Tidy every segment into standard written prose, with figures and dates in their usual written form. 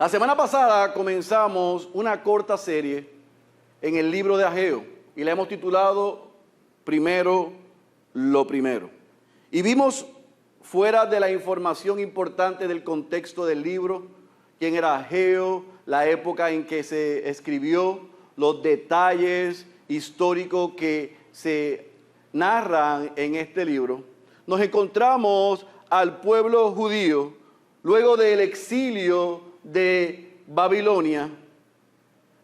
La semana pasada comenzamos una corta serie en el libro de Ageo y la hemos titulado Primero lo Primero. Y vimos, fuera de la información importante del contexto del libro, quién era Ageo, la época en que se escribió, los detalles históricos que se narran en este libro, nos encontramos al pueblo judío luego del exilio de Babilonia,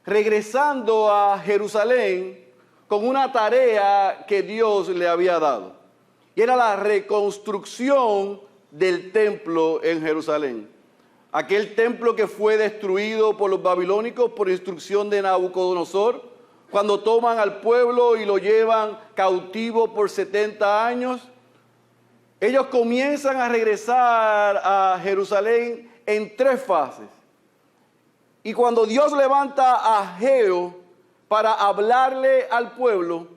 regresando a Jerusalén con una tarea que Dios le había dado. Y era la reconstrucción del templo en Jerusalén. Aquel templo que fue destruido por los babilónicos por instrucción de Nabucodonosor, cuando toman al pueblo y lo llevan cautivo por 70 años. Ellos comienzan a regresar a Jerusalén en 3 fases. Y cuando Dios levanta a Ageo para hablarle al pueblo,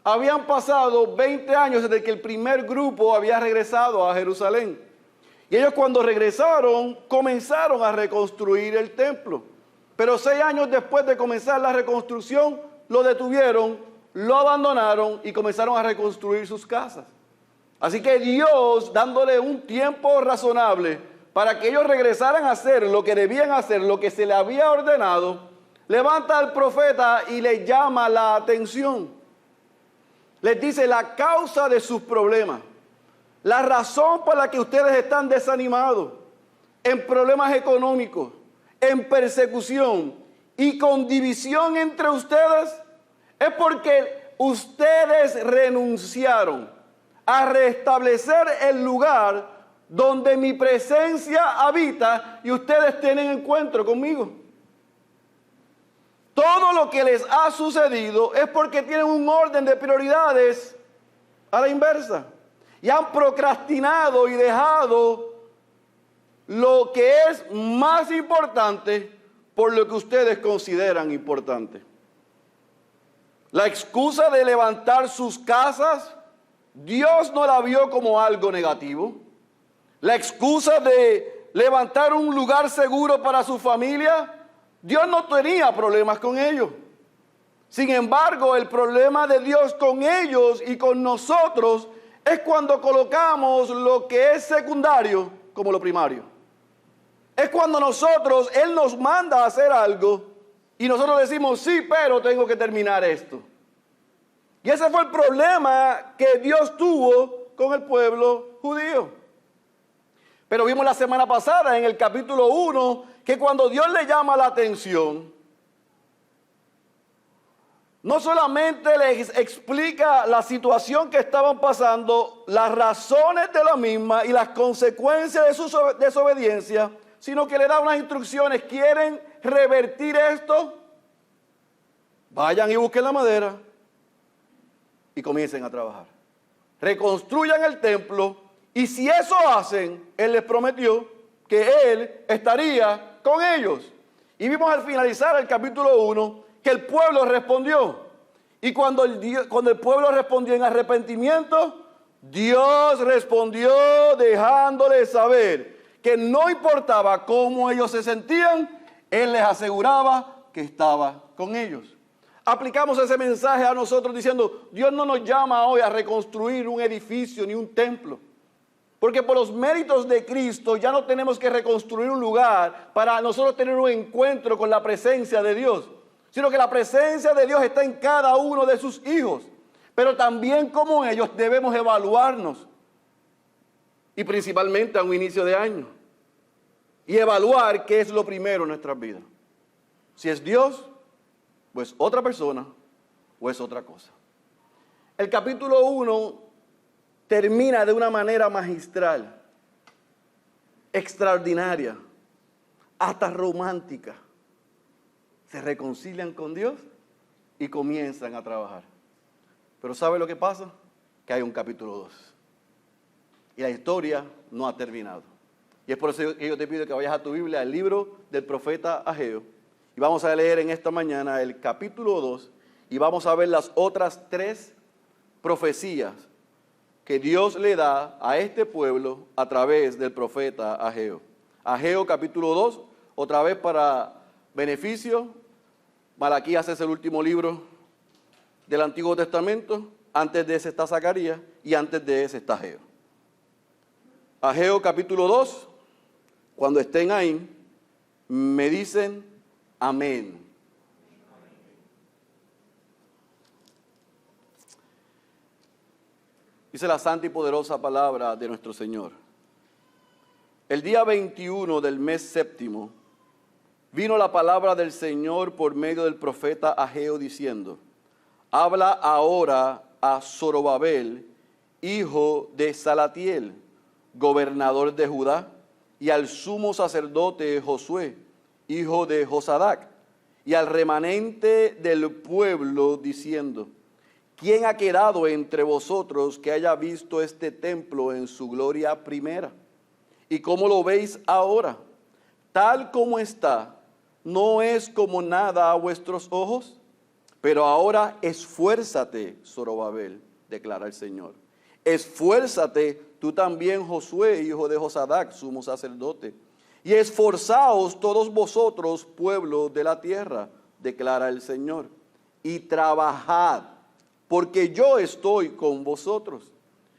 habían pasado 20 años desde que el primer grupo había regresado a Jerusalén. Y ellos cuando regresaron, comenzaron a reconstruir el templo. Pero 6 años después de comenzar la reconstrucción, lo detuvieron, lo abandonaron y comenzaron a reconstruir sus casas. Así que Dios, dándole un tiempo razonable para que ellos regresaran a hacer lo que debían hacer, lo que se le había ordenado, levanta al profeta y le llama la atención. Les dice la causa de sus problemas, la razón por la que ustedes están desanimados, en problemas económicos, en persecución y con división entre ustedes, es porque ustedes renunciaron a restablecer el lugar donde mi presencia habita y ustedes tienen encuentro conmigo. Todo lo que les ha sucedido es porque tienen un orden de prioridades a la inversa. Y han procrastinado y dejado lo que es más importante por lo que ustedes consideran importante. La excusa de levantar sus casas, Dios no la vio como algo negativo. La excusa de levantar un lugar seguro para su familia, Dios no tenía problemas con ellos. Sin embargo, el problema de Dios con ellos y con nosotros es cuando colocamos lo que es secundario como lo primario. Es cuando Él nos manda a hacer algo y nosotros decimos, sí, pero tengo que terminar esto. Y ese fue el problema que Dios tuvo con el pueblo judío. Pero vimos la semana pasada en el capítulo 1 que cuando Dios le llama la atención, no solamente les explica la situación que estaban pasando, las razones de la misma y las consecuencias de su desobediencia, sino que le da unas instrucciones. ¿Quieren revertir esto? Vayan y busquen la madera y comiencen a trabajar. Reconstruyan el templo. Y si eso hacen, Él les prometió que Él estaría con ellos. Y vimos al finalizar el capítulo 1 que el pueblo respondió. Y cuando el pueblo respondió en arrepentimiento, Dios respondió dejándoles saber que no importaba cómo ellos se sentían, Él les aseguraba que estaba con ellos. Aplicamos ese mensaje a nosotros diciendo, Dios no nos llama hoy a reconstruir un edificio ni un templo. Porque por los méritos de Cristo ya no tenemos que reconstruir un lugar para nosotros tener un encuentro con la presencia de Dios, sino que la presencia de Dios está en cada uno de sus hijos. Pero también como ellos debemos evaluarnos, y principalmente a un inicio de año, y evaluar qué es lo primero en nuestras vidas. Si es Dios, o es otra persona, o es otra cosa. El capítulo 1 termina de una manera magistral, extraordinaria, hasta romántica. Se reconcilian con Dios y comienzan a trabajar. Pero ¿sabe lo que pasa? Que hay un capítulo 2. Y la historia no ha terminado. Y es por eso que yo te pido que vayas a tu Biblia, al libro del profeta Ageo. Y vamos a leer en esta mañana el capítulo 2 y vamos a ver las otras 3 profecías que Dios le da a este pueblo a través del profeta Ageo. Ageo capítulo 2, otra vez para beneficio, Malaquías es el último libro del Antiguo Testamento. Antes de ese está Zacarías y antes de ese está Ageo. Ageo capítulo 2, cuando estén ahí, me dicen amén. Dice la santa y poderosa palabra de nuestro Señor. El día 21 del mes séptimo, vino la palabra del Señor por medio del profeta Ageo diciendo: habla ahora a Zorobabel, hijo de Salatiel, gobernador de Judá, y al sumo sacerdote Josué, hijo de Josadac, y al remanente del pueblo, diciendo: ¿quién ha quedado entre vosotros que haya visto este templo en su gloria primera? ¿Y cómo lo veis ahora? Tal como está, ¿no es como nada a vuestros ojos? Pero ahora esfuérzate, Zorobabel, declara el Señor. Esfuérzate tú también, Josué, hijo de Josadac, sumo sacerdote. Y esforzaos todos vosotros, pueblo de la tierra, declara el Señor. Y trabajad, porque yo estoy con vosotros,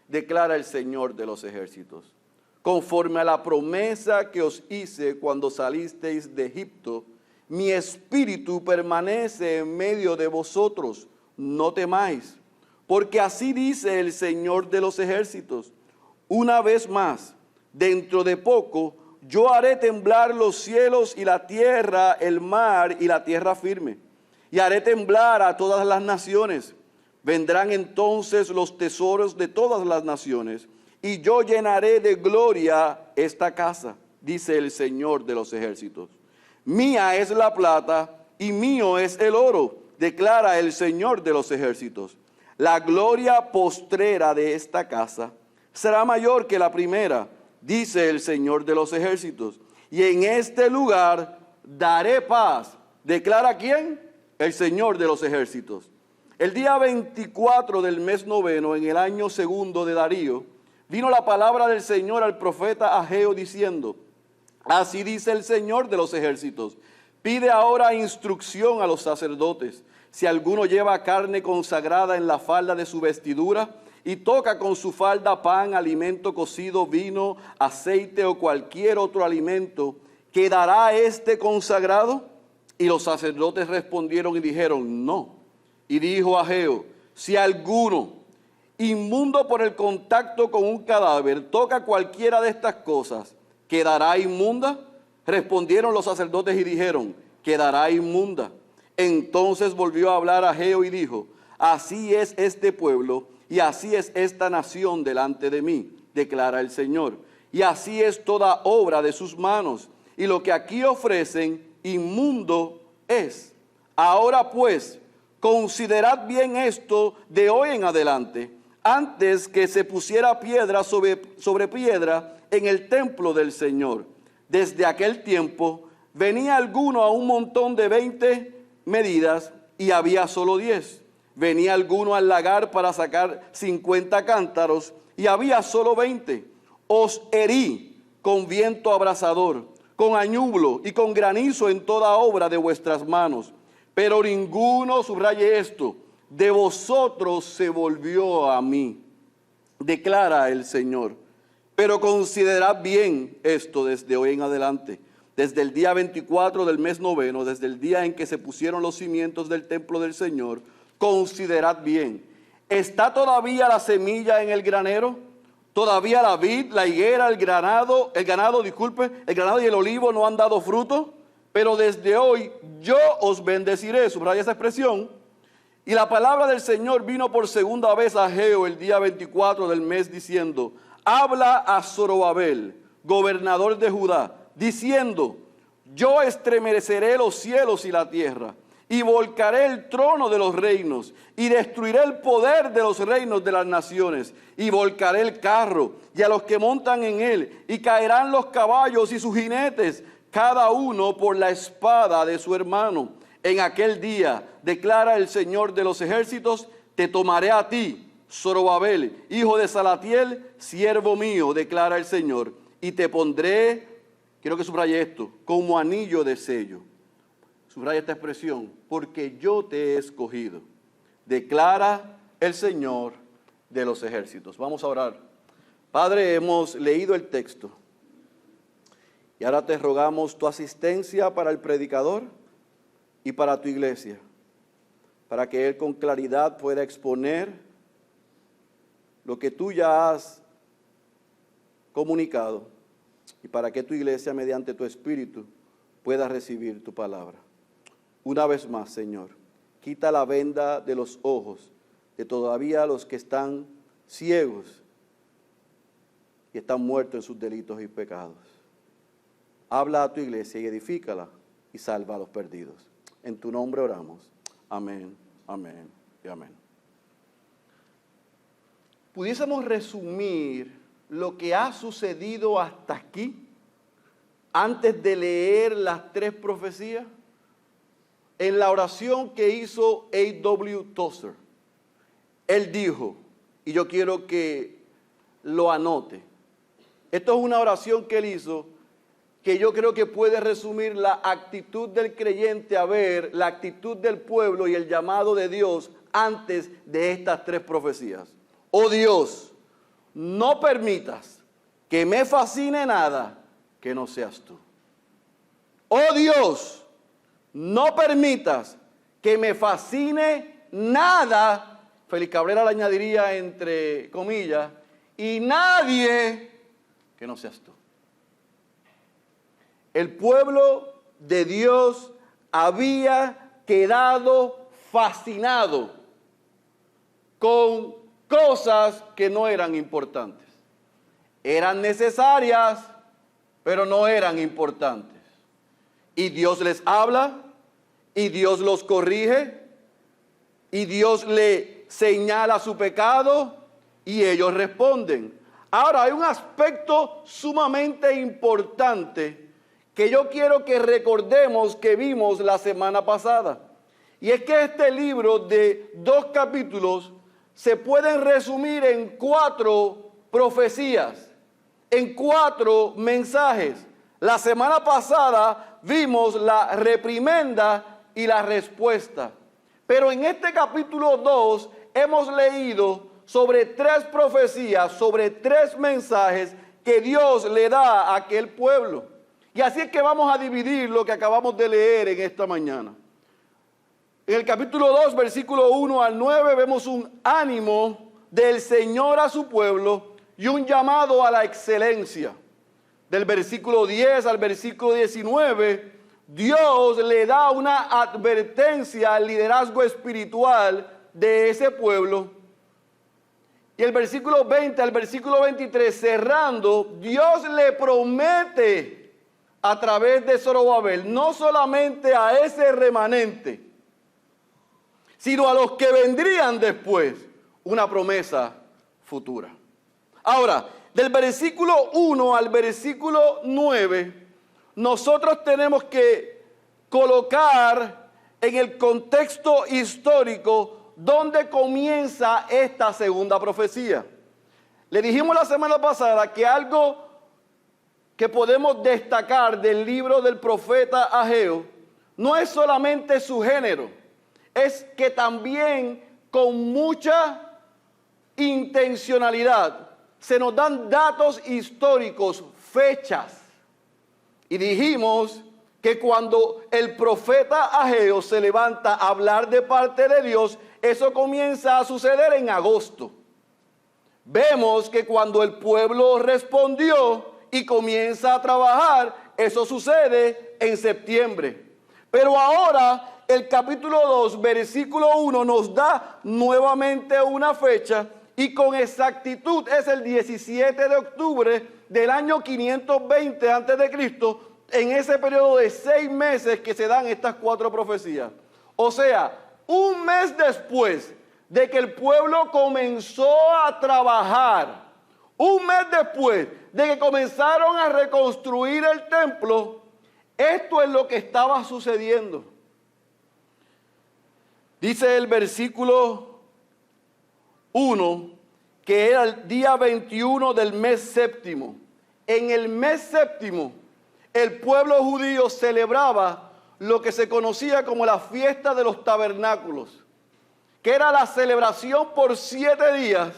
declara el Señor de los ejércitos. Conforme a la promesa que os hice cuando salisteis de Egipto, mi espíritu permanece en medio de vosotros, no temáis, porque así dice el Señor de los ejércitos: una vez más, dentro de poco, yo haré temblar los cielos y la tierra, el mar y la tierra firme, y haré temblar a todas las naciones. Vendrán entonces los tesoros de todas las naciones, y yo llenaré de gloria esta casa, dice el Señor de los ejércitos. Mía es la plata y mío es el oro, declara el Señor de los ejércitos. La gloria postrera de esta casa será mayor que la primera, dice el Señor de los ejércitos. Y en este lugar daré paz. ¿Declara quién? El Señor de los ejércitos. El día 24 del mes noveno, en el año segundo de Darío, vino la palabra del Señor al profeta Ageo diciendo: así dice el Señor de los ejércitos: pide ahora instrucción a los sacerdotes. Si alguno lleva carne consagrada en la falda de su vestidura y toca con su falda pan, alimento cocido, vino, aceite o cualquier otro alimento, ¿quedará este consagrado? Y los sacerdotes respondieron y dijeron: no. Y dijo Ageo: si alguno inmundo por el contacto con un cadáver toca cualquiera de estas cosas, ¿quedará inmunda? Respondieron los sacerdotes y dijeron: quedará inmunda. Entonces volvió a hablar Ageo y dijo: así es este pueblo y así es esta nación delante de mí, declara el Señor. Y así es toda obra de sus manos, y lo que aquí ofrecen inmundo es. Ahora pues, considerad bien esto de hoy en adelante, antes que se pusiera piedra sobre piedra en el templo del Señor. Desde aquel tiempo venía alguno a un montón de 20 medidas y había solo 10. Venía alguno al lagar para sacar 50 cántaros y había solo 20. Os herí con viento abrasador, con añublo y con granizo en toda obra de vuestras manos. Pero ninguno, subraye esto, de vosotros se volvió a mí, declara el Señor. Pero considerad bien esto desde hoy en adelante, desde el día 24 del mes noveno, desde el día en que se pusieron los cimientos del templo del Señor, considerad bien. ¿Está todavía la semilla en el granero? ¿Todavía la vid, la higuera, el ganado y el olivo no han dado fruto? Pero desde hoy yo os bendeciré. Subraya esa expresión. Y la palabra del Señor vino por segunda vez a Ageo el día 24 del mes diciendo: habla a Zorobabel, gobernador de Judá, diciendo: yo estremeceré los cielos y la tierra, y volcaré el trono de los reinos, y destruiré el poder de los reinos de las naciones, y volcaré el carro, y a los que montan en él, y caerán los caballos y sus jinetes, cada uno por la espada de su hermano. En aquel día, declara el Señor de los ejércitos, te tomaré a ti, Zorobabel, hijo de Salatiel, siervo mío, declara el Señor, y te pondré Quiero que subraye esto, como anillo de sello. Subraya esta expresión, porque yo te he escogido, declara el Señor de los ejércitos. Vamos a orar. Padre, hemos leído el texto y ahora te rogamos tu asistencia para el predicador y para tu iglesia, para que él con claridad pueda exponer lo que tú ya has comunicado y para que tu iglesia mediante tu espíritu pueda recibir tu palabra. Una vez más, Señor, quita la venda de los ojos de todavía los que están ciegos y están muertos en sus delitos y pecados. Habla a tu iglesia y edifícala y salva a los perdidos. En tu nombre oramos. Amén, amén y amén. Pudiésemos resumir lo que ha sucedido hasta aquí, antes de leer las 3 profecías, en la oración que hizo A.W. Tozer. Él dijo, y yo quiero que lo anote, esto es una oración que él hizo, que yo creo que puede resumir la actitud del creyente a ver la actitud del pueblo y el llamado de Dios antes de estas 3 profecías. Oh Dios, no permitas que me fascine nada que no seas tú. Oh Dios, no permitas que me fascine nada, Félix Cabrera le añadiría entre comillas, y nadie que no seas tú. El pueblo de Dios había quedado fascinado con cosas que no eran importantes. Eran necesarias, pero no eran importantes. Y Dios les habla, y Dios los corrige, y Dios le señala su pecado, y ellos responden. Ahora, hay un aspecto sumamente importante que yo quiero que recordemos que vimos la semana pasada. Y es que este libro de 2 capítulos se pueden resumir en 4 profecías, en 4 mensajes. La semana pasada vimos la reprimenda y la respuesta. Pero en este capítulo 2 hemos leído sobre 3 profecías, sobre 3 mensajes que Dios le da a aquel pueblo. Y así es que vamos a dividir lo que acabamos de leer en esta mañana. En el capítulo 2, versículo 1 al 9, vemos un ánimo del Señor a su pueblo y un llamado a la excelencia. Del versículo 10 al versículo 19, Dios le da una advertencia al liderazgo espiritual de ese pueblo. Y el versículo 20 al versículo 23, cerrando, Dios le promete a través de Zorobabel, no solamente a ese remanente, sino a los que vendrían después, una promesa futura. Ahora, del versículo 1 al versículo 9, nosotros tenemos que colocar en el contexto histórico donde comienza esta segunda profecía. Le dijimos la semana pasada que algo que podemos destacar del libro del profeta Ageo no es solamente su género, es que también con mucha intencionalidad se nos dan datos históricos, fechas. Y dijimos que cuando el profeta Ageo se levanta a hablar de parte de Dios, eso comienza a suceder en agosto. Vemos que cuando el pueblo respondió y comienza a trabajar, eso sucede en septiembre. Pero ahora el capítulo 2, versículo 1 nos da nuevamente una fecha y con exactitud es el 17 de octubre del año 520 a.C., en ese periodo de 6 meses que se dan estas 4 profecías. O sea, un mes después de que el pueblo comenzó a trabajar, un mes después de que comenzaron a reconstruir el templo, esto es lo que estaba sucediendo. Dice el versículo 1 que era el día 21 del mes séptimo. En el mes séptimo el pueblo judío celebraba lo que se conocía como la fiesta de los tabernáculos, que era la celebración por 7 días,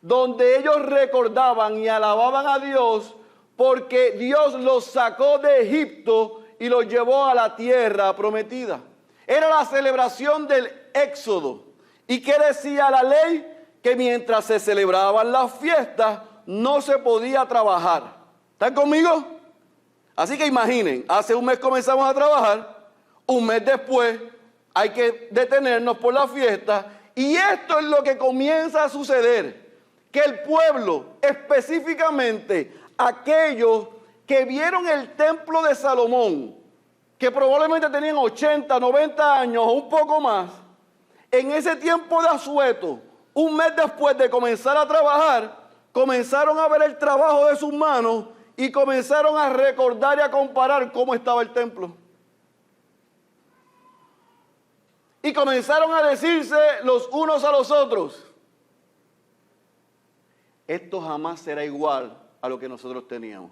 donde ellos recordaban y alababan a Dios porque Dios los sacó de Egipto y los llevó a la tierra prometida. Era la celebración del Éxodo. ¿Y qué decía la ley? Que mientras se celebraban las fiestas no se podía trabajar. ¿Están conmigo? Así que imaginen, hace un mes comenzamos a trabajar, un mes después hay que detenernos por la fiesta, y esto es lo que comienza a suceder, que el pueblo, específicamente aquellos que vieron el templo de Salomón, que probablemente tenían 80, 90 años o un poco más, en ese tiempo de asueto, un mes después de comenzar a trabajar, comenzaron a ver el trabajo de sus manos y comenzaron a recordar y a comparar cómo estaba el templo. Y comenzaron a decirse los unos a los otros: esto jamás será igual a lo que nosotros teníamos.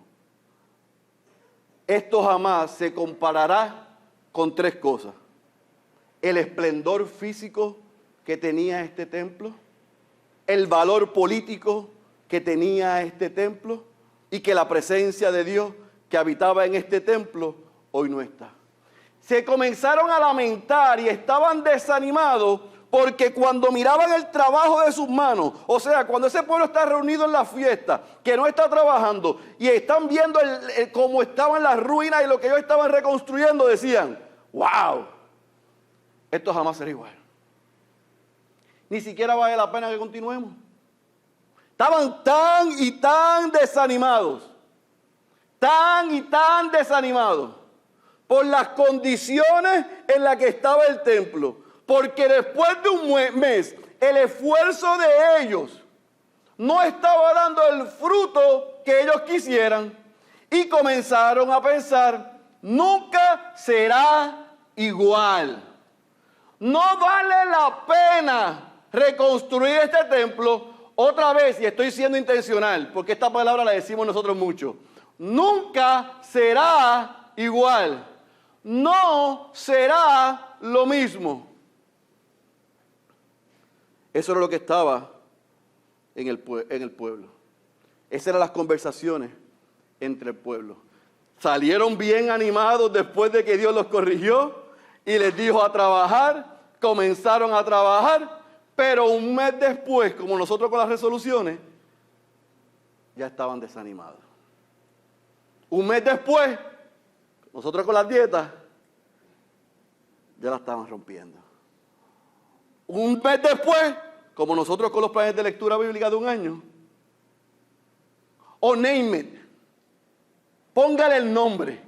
Esto jamás se comparará con 3 cosas: el esplendor físico que tenía este templo, el valor político que tenía este templo, y que la presencia de Dios que habitaba en este templo hoy no está. Se comenzaron a lamentar y estaban desanimados porque cuando miraban el trabajo de sus manos, o sea, cuando ese pueblo está reunido en la fiesta, que no está trabajando, y están viendo cómo estaban las ruinas y lo que ellos estaban reconstruyendo, decían: ¡wow! Esto jamás será igual. Ni siquiera vale la pena que continuemos. Estaban tan y tan desanimados por las condiciones en las que estaba el templo, porque después de un mes el esfuerzo de ellos no estaba dando el fruto que ellos quisieran, y comenzaron a pensar: nunca será igual. No vale la pena reconstruir este templo otra vez, y estoy siendo intencional, porque esta palabra la decimos nosotros mucho. Nunca será igual. No será lo mismo. Eso era lo que estaba en el pueblo. Esas eran las conversaciones entre el pueblo. Salieron bien animados después de que Dios los corrigió y les dijo a trabajar. Comenzaron a trabajar, pero un mes después, como nosotros con las resoluciones, ya estaban desanimados. Un mes después, nosotros con las dietas, ya la estaban rompiendo. Un mes después, como nosotros con los planes de lectura bíblica de un año, o name it, póngale el nombre.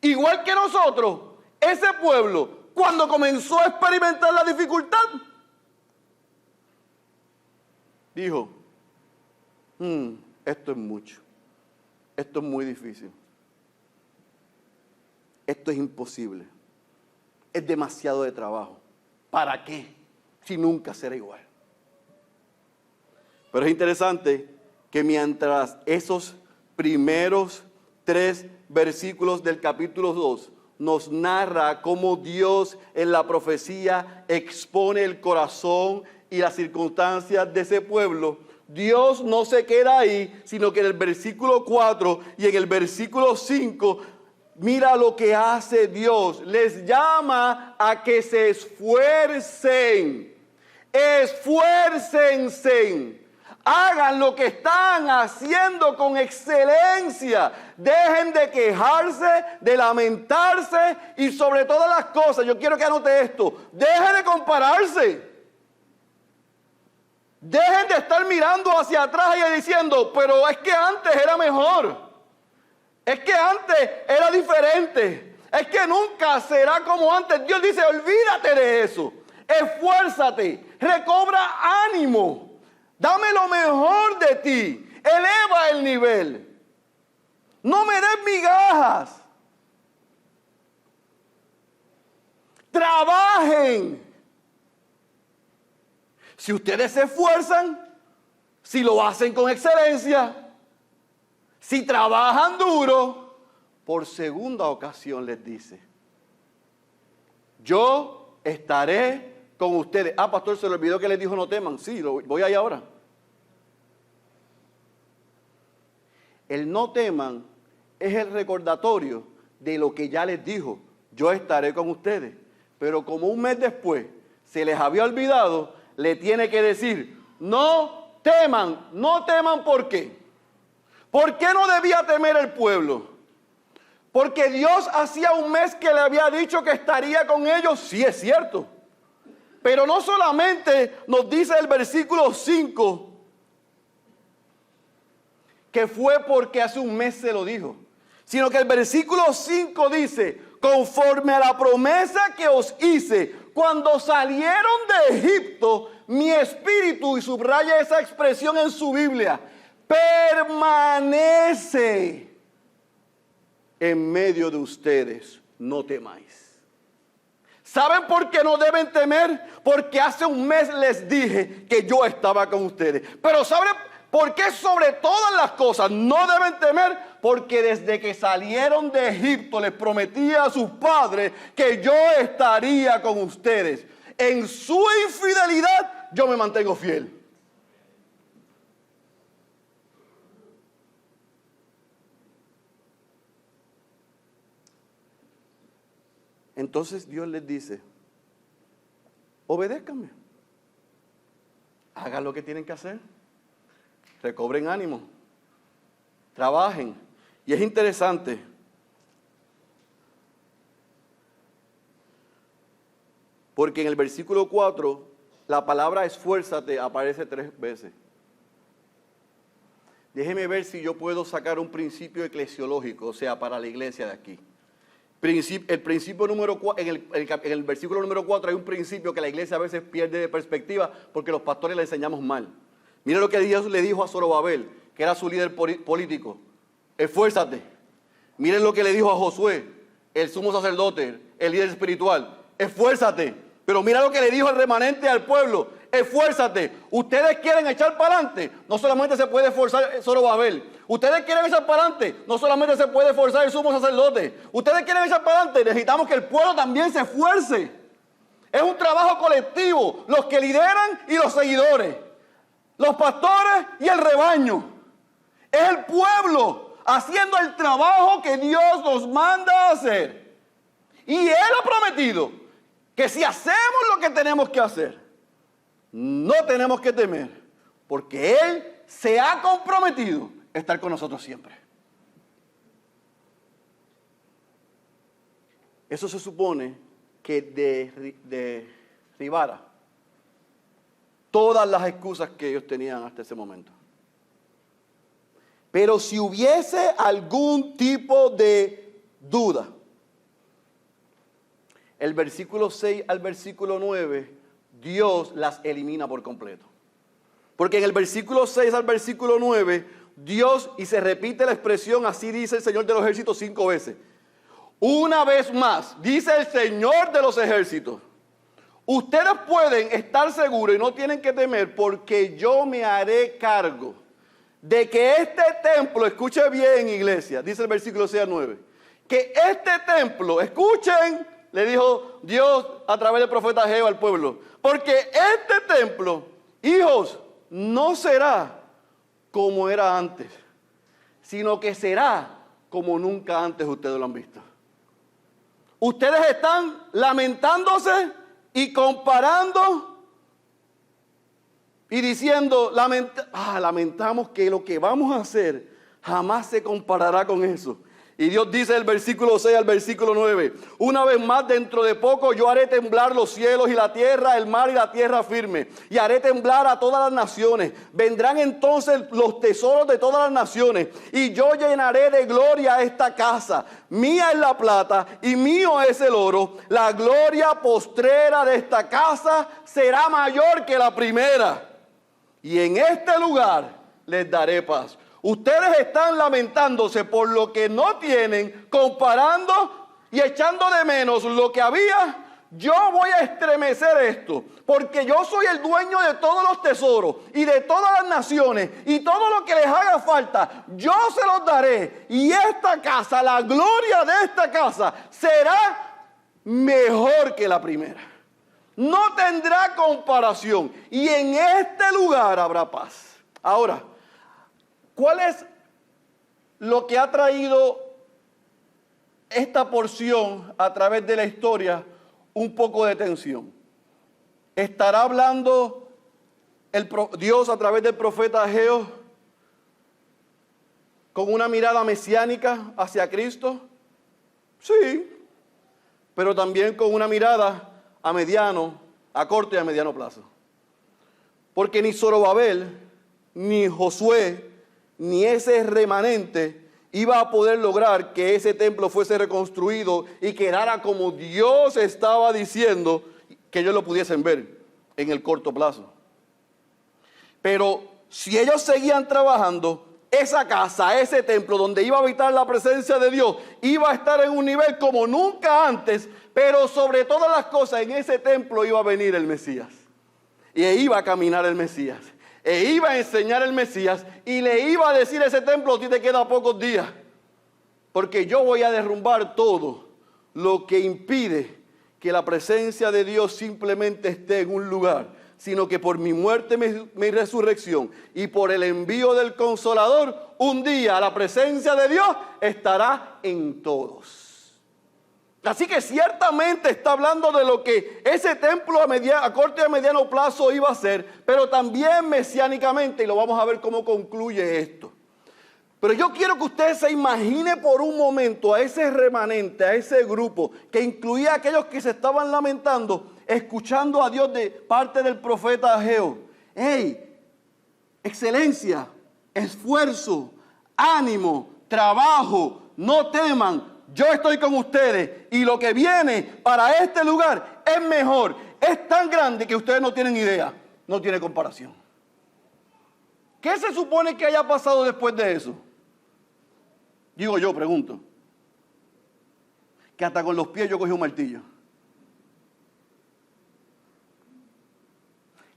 Igual que nosotros, ese pueblo, cuando comenzó a experimentar la dificultad, dijo: esto es mucho, esto es muy difícil, esto es imposible, es demasiado de trabajo. ¿Para qué? Si nunca será igual. Pero es interesante que mientras esos primeros 3 versículos del capítulo 2 nos narra cómo Dios en la profecía expone el corazón y las circunstancias de ese pueblo, Dios no se queda ahí, sino que en el versículo 4 y en el versículo 5, mira lo que hace Dios. Les llama a que se esfuercen. Esfuércense. Hagan lo que están haciendo con excelencia. Dejen de quejarse, de lamentarse, y sobre todas las cosas, yo quiero que anote esto: dejen de compararse. Dejen de estar mirando hacia atrás y diciendo: pero es que antes era mejor. Es que antes era diferente. Es que nunca será como antes. Dios dice: olvídate de eso. Esfuérzate, recobra ánimo. Dame lo mejor de ti. Eleva el nivel. No me des migajas. Trabajen. Si ustedes se esfuerzan, si lo hacen con excelencia, si trabajan duro, por segunda ocasión les dice: yo estaré con ustedes. Ah, pastor, se le olvidó que les dijo no teman. Sí, voy ahí ahora. El no teman es el recordatorio de lo que ya les dijo: yo estaré con ustedes. Pero como un mes después se les había olvidado, le tiene que decir: no teman. No teman, ¿por qué? ¿Por qué no debía temer el pueblo? Porque Dios hacía un mes que le había dicho que estaría con ellos. Sí, es cierto. Pero no solamente nos dice el versículo 5 que fue porque hace un mes se lo dijo, sino que el versículo 5 dice: conforme a la promesa que os hice cuando salieron de Egipto, mi espíritu, y subraya esa expresión en su Biblia, permanece en medio de ustedes, no temáis. ¿Saben por qué no deben temer? Porque hace un mes les dije que yo estaba con ustedes. Pero ¿saben por qué sobre todas las cosas no deben temer? Porque desde que salieron de Egipto les prometí a sus padres que yo estaría con ustedes. En su infidelidad yo me mantengo fiel. Entonces Dios les dice: obedézcanme, hagan lo que tienen que hacer, recobren ánimo, trabajen. Y es interesante, porque en el versículo 4 la palabra esfuérzate aparece 3 veces. Déjeme ver si yo puedo sacar un principio eclesiológico, o sea, para la iglesia de aquí. El principio número 4, en el versículo número 4 hay un principio que la iglesia a veces pierde de perspectiva porque los pastores le enseñamos mal. Mire lo que Dios le dijo a Zorobabel, que era su líder político: esfuérzate. Miren lo que le dijo a Josué, el sumo sacerdote, el líder espiritual: esfuérzate. Pero mira lo que le dijo al remanente al pueblo: esfuérzate. Ustedes quieren echar para adelante, no solamente se puede esforzar Zorobabel. Ustedes quieren echar para adelante, no solamente se puede esforzar el sumo sacerdote. Ustedes quieren echar para adelante, necesitamos que el pueblo también se esfuerce. Es un trabajo colectivo, los que lideran y los seguidores, los pastores y el rebaño. Es el pueblo haciendo el trabajo que Dios nos manda a hacer. Y Él ha prometido que si hacemos lo que tenemos que hacer, no tenemos que temer, porque Él se ha comprometido a estar con nosotros siempre. Eso se supone que derribara todas las excusas que ellos tenían hasta ese momento. Pero si hubiese algún tipo de duda, el versículo 6 al versículo 9, Dios las elimina por completo. Porque en el versículo 6 al versículo 9, Dios, y se repite la expresión, así dice el Señor de los ejércitos 5 veces. Una vez más, dice el Señor de los ejércitos: ustedes pueden estar seguros y no tienen que temer, porque yo me haré cargo de que este templo, escuche bien, iglesia, dice el versículo 6 al 9, que este templo, escuchen, le dijo Dios a través del profeta Ageo al pueblo, porque este templo, hijos, no será como era antes, sino que será como nunca antes ustedes lo han visto. Ustedes están lamentándose y comparando y diciendo, lamentamos que lo que vamos a hacer jamás se comparará con eso. Y Dios dice el versículo 6 al versículo 9, una vez más dentro de poco yo haré temblar los cielos y la tierra, el mar y la tierra firme, y haré temblar a todas las naciones. Vendrán entonces los tesoros de todas las naciones, y yo llenaré de gloria esta casa. Mía es la plata y mío es el oro. La gloria postrera de esta casa será mayor que la primera, y en este lugar les daré paz. Ustedes están lamentándose por lo que no tienen, comparando y echando de menos lo que había. yo voy a estremecer esto, porque yo soy el dueño de todos los tesoros y de todas las naciones, y todo lo que les haga falta, yo se los daré. Y esta casa, la gloria de esta casa, será mejor que la primera. No tendrá comparación. Y en este lugar habrá paz. Ahora, ¿cuál es lo que ha traído esta porción a través de la historia? Un poco de tensión. ¿Estará hablando Dios a través del profeta Ageo con una mirada mesiánica hacia Cristo? Sí, pero también con una mirada a corto y a mediano plazo. Porque ni Zorobabel, ni Josué, ni ese remanente iba a poder lograr que ese templo fuese reconstruido y quedara como Dios estaba diciendo que ellos lo pudiesen ver en el corto plazo. Pero si ellos seguían trabajando, esa casa, ese templo donde iba a habitar la presencia de Dios, iba a estar en un nivel como nunca antes, pero sobre todas las cosas en ese templo iba a venir el Mesías. Y iba a caminar el Mesías. E iba a enseñar el Mesías y le iba a decir a ese templo: a ti te quedan pocos días, porque yo voy a derrumbar todo lo que impide que la presencia de Dios simplemente esté en un lugar, sino que por mi muerte, mi resurrección y por el envío del Consolador, un día la presencia de Dios estará en todos. Así que ciertamente está hablando de lo que ese templo a corto y a mediano plazo iba a ser, pero también mesiánicamente, y lo vamos a ver cómo concluye esto. Pero yo quiero que usted se imagine por un momento a ese remanente, a ese grupo, que incluía a aquellos que se estaban lamentando, escuchando a Dios de parte del profeta Ageo. ¡Hey! Excelencia, esfuerzo, ánimo, trabajo, no teman. Yo estoy con ustedes y lo que viene para este lugar es mejor. Es tan grande que ustedes no tienen idea, no tiene comparación. ¿Qué se supone que haya pasado después de eso? Digo yo, pregunto. Que hasta con los pies yo cogí un martillo.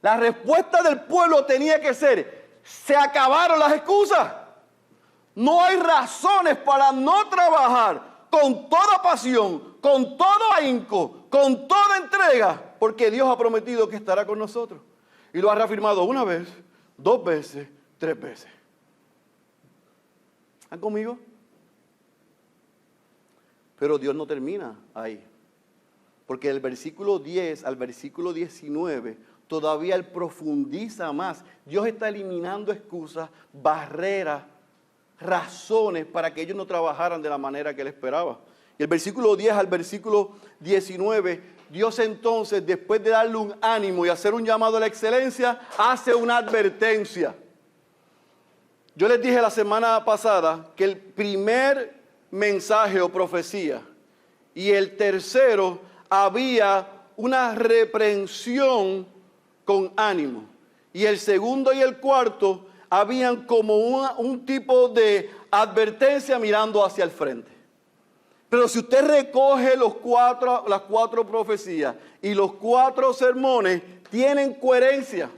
La respuesta del pueblo tenía que ser: se acabaron las excusas. No hay razones para no trabajar con toda pasión, con todo ahínco, con toda entrega, porque Dios ha prometido que estará con nosotros. Y lo ha reafirmado una vez, 2 veces, 3 veces. ¿Están conmigo? Pero Dios no termina ahí. Porque del versículo 10 al versículo 19, todavía Él profundiza más. Dios está eliminando excusas, barreras, razones para que ellos no trabajaran de la manera que Él esperaba. Y el versículo 10 al versículo 19, Dios entonces, después de darle un ánimo y hacer un llamado a la excelencia, hace una advertencia. Yo les dije la semana pasada que el primer mensaje o profecía y el tercero había una reprensión con ánimo, y el segundo y el cuarto habían como un tipo de advertencia mirando hacia el frente. Pero si usted recoge las 4 profecías y los 4 sermones, tienen coherencia.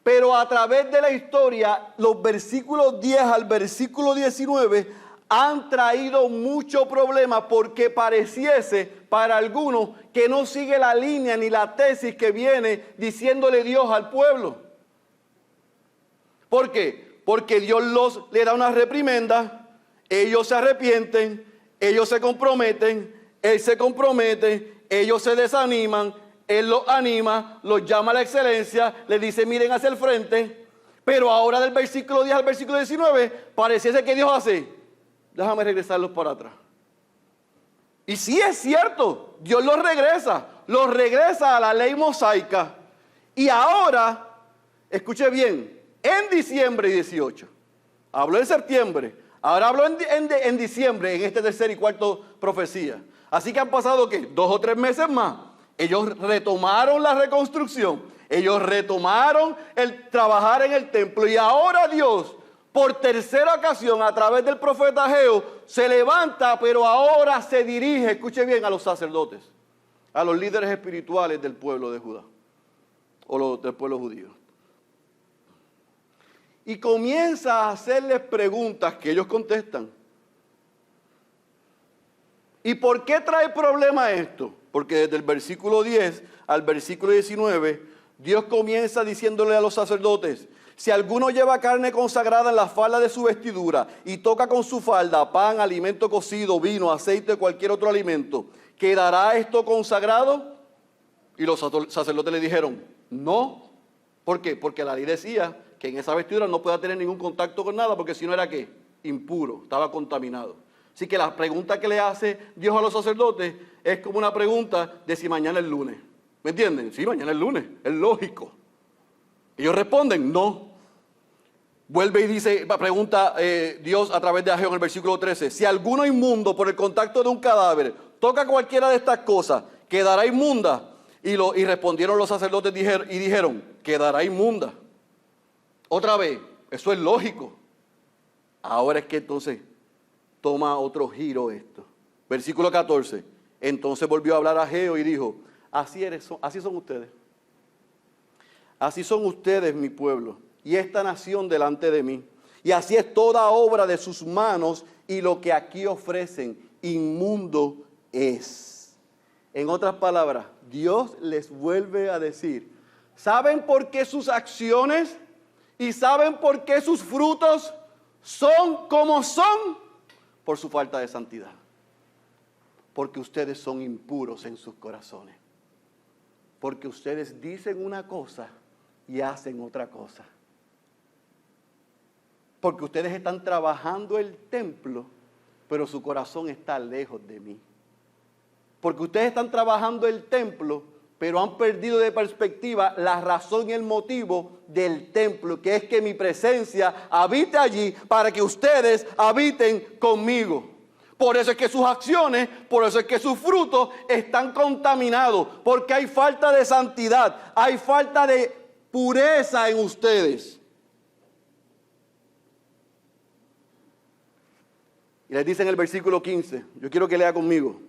Pero a través de la historia, los versículos 10 al versículo 19 han traído mucho problema, porque pareciese para algunos que no sigue la línea ni la tesis que viene diciéndole Dios al pueblo. ¿Por qué? Porque Dios le da una reprimenda, ellos se arrepienten, ellos se comprometen, Él se compromete, ellos se desaniman, Él los anima, los llama a la excelencia, les dice miren hacia el frente. Pero ahora del versículo 10 al versículo 19 pareciese que Dios hace: déjame regresarlos para atrás. Y sí es cierto, Dios los regresa a la ley mosaica. Y ahora, escuche bien, en diciembre 18, habló en septiembre, ahora habló en diciembre, en este tercer y cuarto profecía. Así que han pasado, ¿qué? 2 o 3 meses más. Ellos retomaron la reconstrucción, ellos retomaron el trabajar en el templo, y ahora Dios, por tercera ocasión, a través del profeta Ageo, se levanta, pero ahora se dirige, escuche bien, a los sacerdotes. a los líderes espirituales del pueblo de Judá, o del pueblo judío. Y comienza a hacerles preguntas que ellos contestan. ¿Y por qué trae problema esto? Porque desde el versículo 10 al versículo 19, Dios comienza diciéndole a los sacerdotes: si alguno lleva carne consagrada en la falda de su vestidura y toca con su falda pan, alimento cocido, vino, aceite o cualquier otro alimento, ¿quedará esto consagrado? Y los sacerdotes le dijeron: no. ¿Por qué? Porque la ley decía que en esa vestidura no podía tener ningún contacto con nada, porque si no era ¿qué? Impuro, estaba contaminado. Así que la pregunta que le hace Dios a los sacerdotes es como una pregunta de si mañana es lunes. ¿Me entienden? Sí, mañana es lunes, es lógico. Ellos responden: no. Vuelve y dice, pregunta Dios a través de Ageo en el versículo 13: si alguno inmundo por el contacto de un cadáver toca cualquiera de estas cosas, ¿quedará inmunda? Y respondieron los sacerdotes y dijeron: quedará inmunda. Otra vez, eso es lógico. Ahora es que entonces toma otro giro esto. Versículo 14. Entonces volvió a hablar Ageo y dijo: así son ustedes. Así son ustedes, mi pueblo, y esta nación delante de mí. Y así es toda obra de sus manos, y lo que aquí ofrecen, inmundo es. En otras palabras, Dios les vuelve a decir: ¿saben por qué sus acciones y saben por qué sus frutos son como son? Por su falta de santidad. Porque ustedes son impuros en sus corazones. Porque ustedes dicen una cosa y hacen otra cosa. Porque ustedes están trabajando el templo, pero su corazón está lejos de mí. Porque ustedes están trabajando el templo, pero han perdido de perspectiva la razón y el motivo del templo, que es que mi presencia habite allí para que ustedes habiten conmigo. Por eso es que sus acciones, por eso es que sus frutos están contaminados, porque hay falta de santidad, hay falta de pureza en ustedes. Y les dice en el versículo 15, yo quiero que lea conmigo: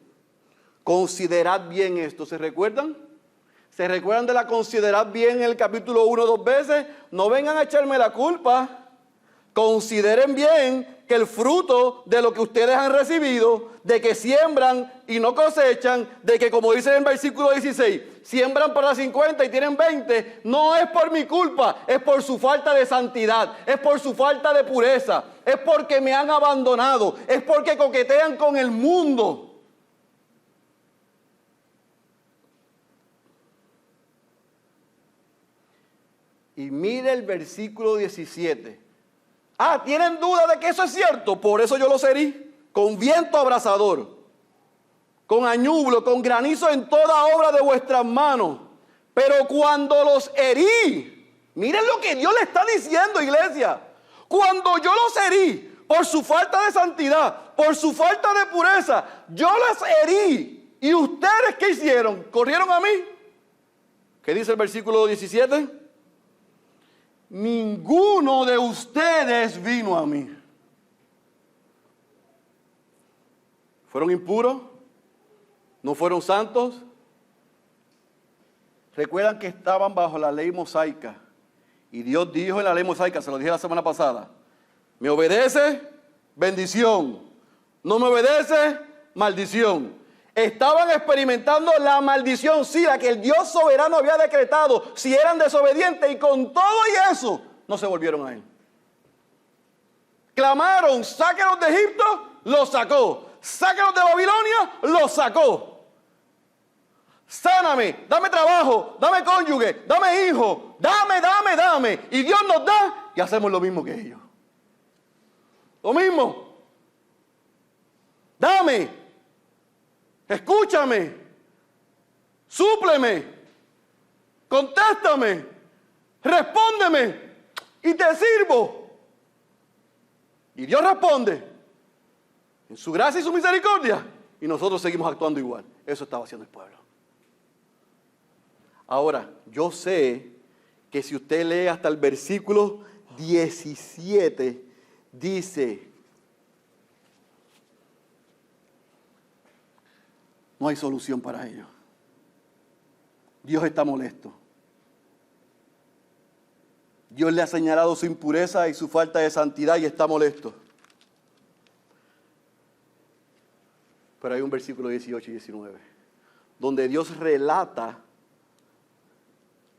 considerad bien esto. ¿Se recuerdan? ¿Se recuerdan de la considerad bien en el capítulo 1 2 veces? No vengan a echarme la culpa. Consideren bien que el fruto de lo que ustedes han recibido, de que siembran y no cosechan, de que, como dice en el versículo 16, siembran para 50 y tienen 20, no es por mi culpa, es por su falta de santidad, es por su falta de pureza, es porque me han abandonado, es porque coquetean con el mundo. Y mire el versículo 17. Ah, ¿tienen duda de que eso es cierto? Por eso yo los herí con viento abrasador, con añublo, con granizo en toda obra de vuestras manos. Pero cuando los herí, miren lo que Dios le está diciendo, iglesia. Cuando yo los herí por su falta de santidad, por su falta de pureza, yo los herí. ¿Y ustedes qué hicieron? ¿Corrieron a mí? ¿Qué dice el versículo 17? Ninguno de ustedes vino a mí. ¿Fueron impuros? ¿No fueron santos? Recuerdan que estaban bajo la ley mosaica. Y Dios dijo en la ley mosaica, se lo dije la semana pasada: me obedece, bendición. No me obedece, maldición. Estaban experimentando la maldición, sí, la que el Dios soberano había decretado, si eran desobedientes, y con todo y eso, no se volvieron a Él. Clamaron: sáquenos de Egipto, los sacó. Sáquenos de Babilonia, los sacó. Sáname, dame trabajo, dame cónyuge, dame hijo, dame. Y Dios nos da y hacemos lo mismo que ellos. Lo mismo. Dame. Escúchame, súpleme, contéstame, respóndeme y te sirvo. Y Dios responde en su gracia y su misericordia, y nosotros seguimos actuando igual. Eso estaba haciendo el pueblo. Ahora, yo sé que si usted lee hasta el versículo 17, dice: no hay solución para ellos. Dios está molesto. Dios le ha señalado su impureza y su falta de santidad y está molesto. Pero hay un versículo 18 y 19, donde Dios relata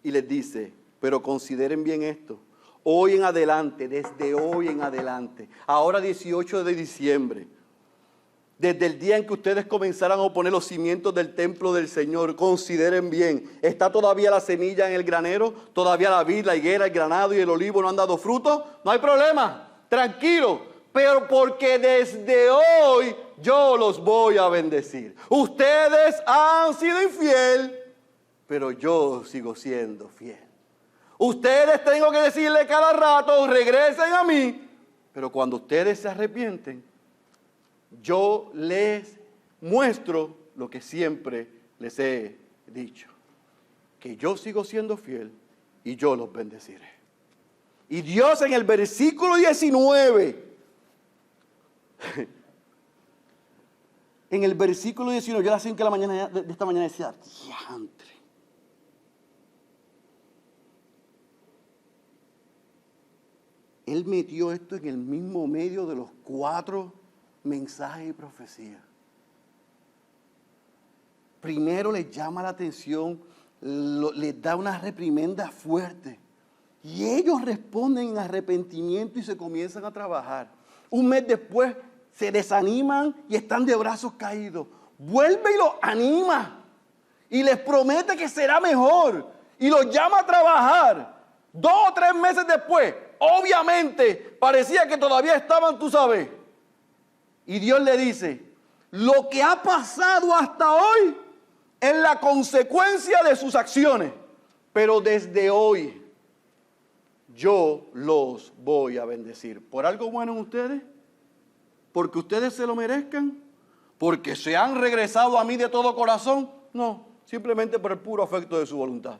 y les dice, pero consideren bien esto. Hoy en adelante, desde hoy en adelante, ahora 18 de diciembre, desde el día en que ustedes comenzaran a poner los cimientos del templo del Señor, consideren bien, ¿está todavía la semilla en el granero? ¿Todavía la vid, la higuera, el granado y el olivo no han dado fruto? No hay problema, tranquilo, pero porque desde hoy yo los voy a bendecir. Ustedes han sido infiel, pero yo sigo siendo fiel. Ustedes tengo que decirle cada rato, regresen a mí, pero cuando ustedes se arrepienten, yo les muestro lo que siempre les he dicho, que yo sigo siendo fiel y yo los bendeciré. Y Dios en el versículo 19, en el versículo 19, yo a las 5 de la mañana de esta mañana decía, diantre. Él metió esto en el mismo medio de los 4 mensajes y profecías. Primero les llama la atención, les da una reprimenda fuerte. Y ellos responden en arrepentimiento y se comienzan a trabajar. Un mes después se desaniman y están de brazos caídos. Vuelve y los anima. Y les promete que será mejor. Y los llama a trabajar. 2 o 3 meses después, obviamente, parecía que todavía estaban, tú sabes. Y Dios le dice, lo que ha pasado hasta hoy es la consecuencia de sus acciones. Pero desde hoy, yo los voy a bendecir. ¿Por algo bueno en ustedes? ¿Porque ustedes se lo merezcan? ¿Porque se han regresado a mí de todo corazón? No, simplemente por el puro afecto de su voluntad.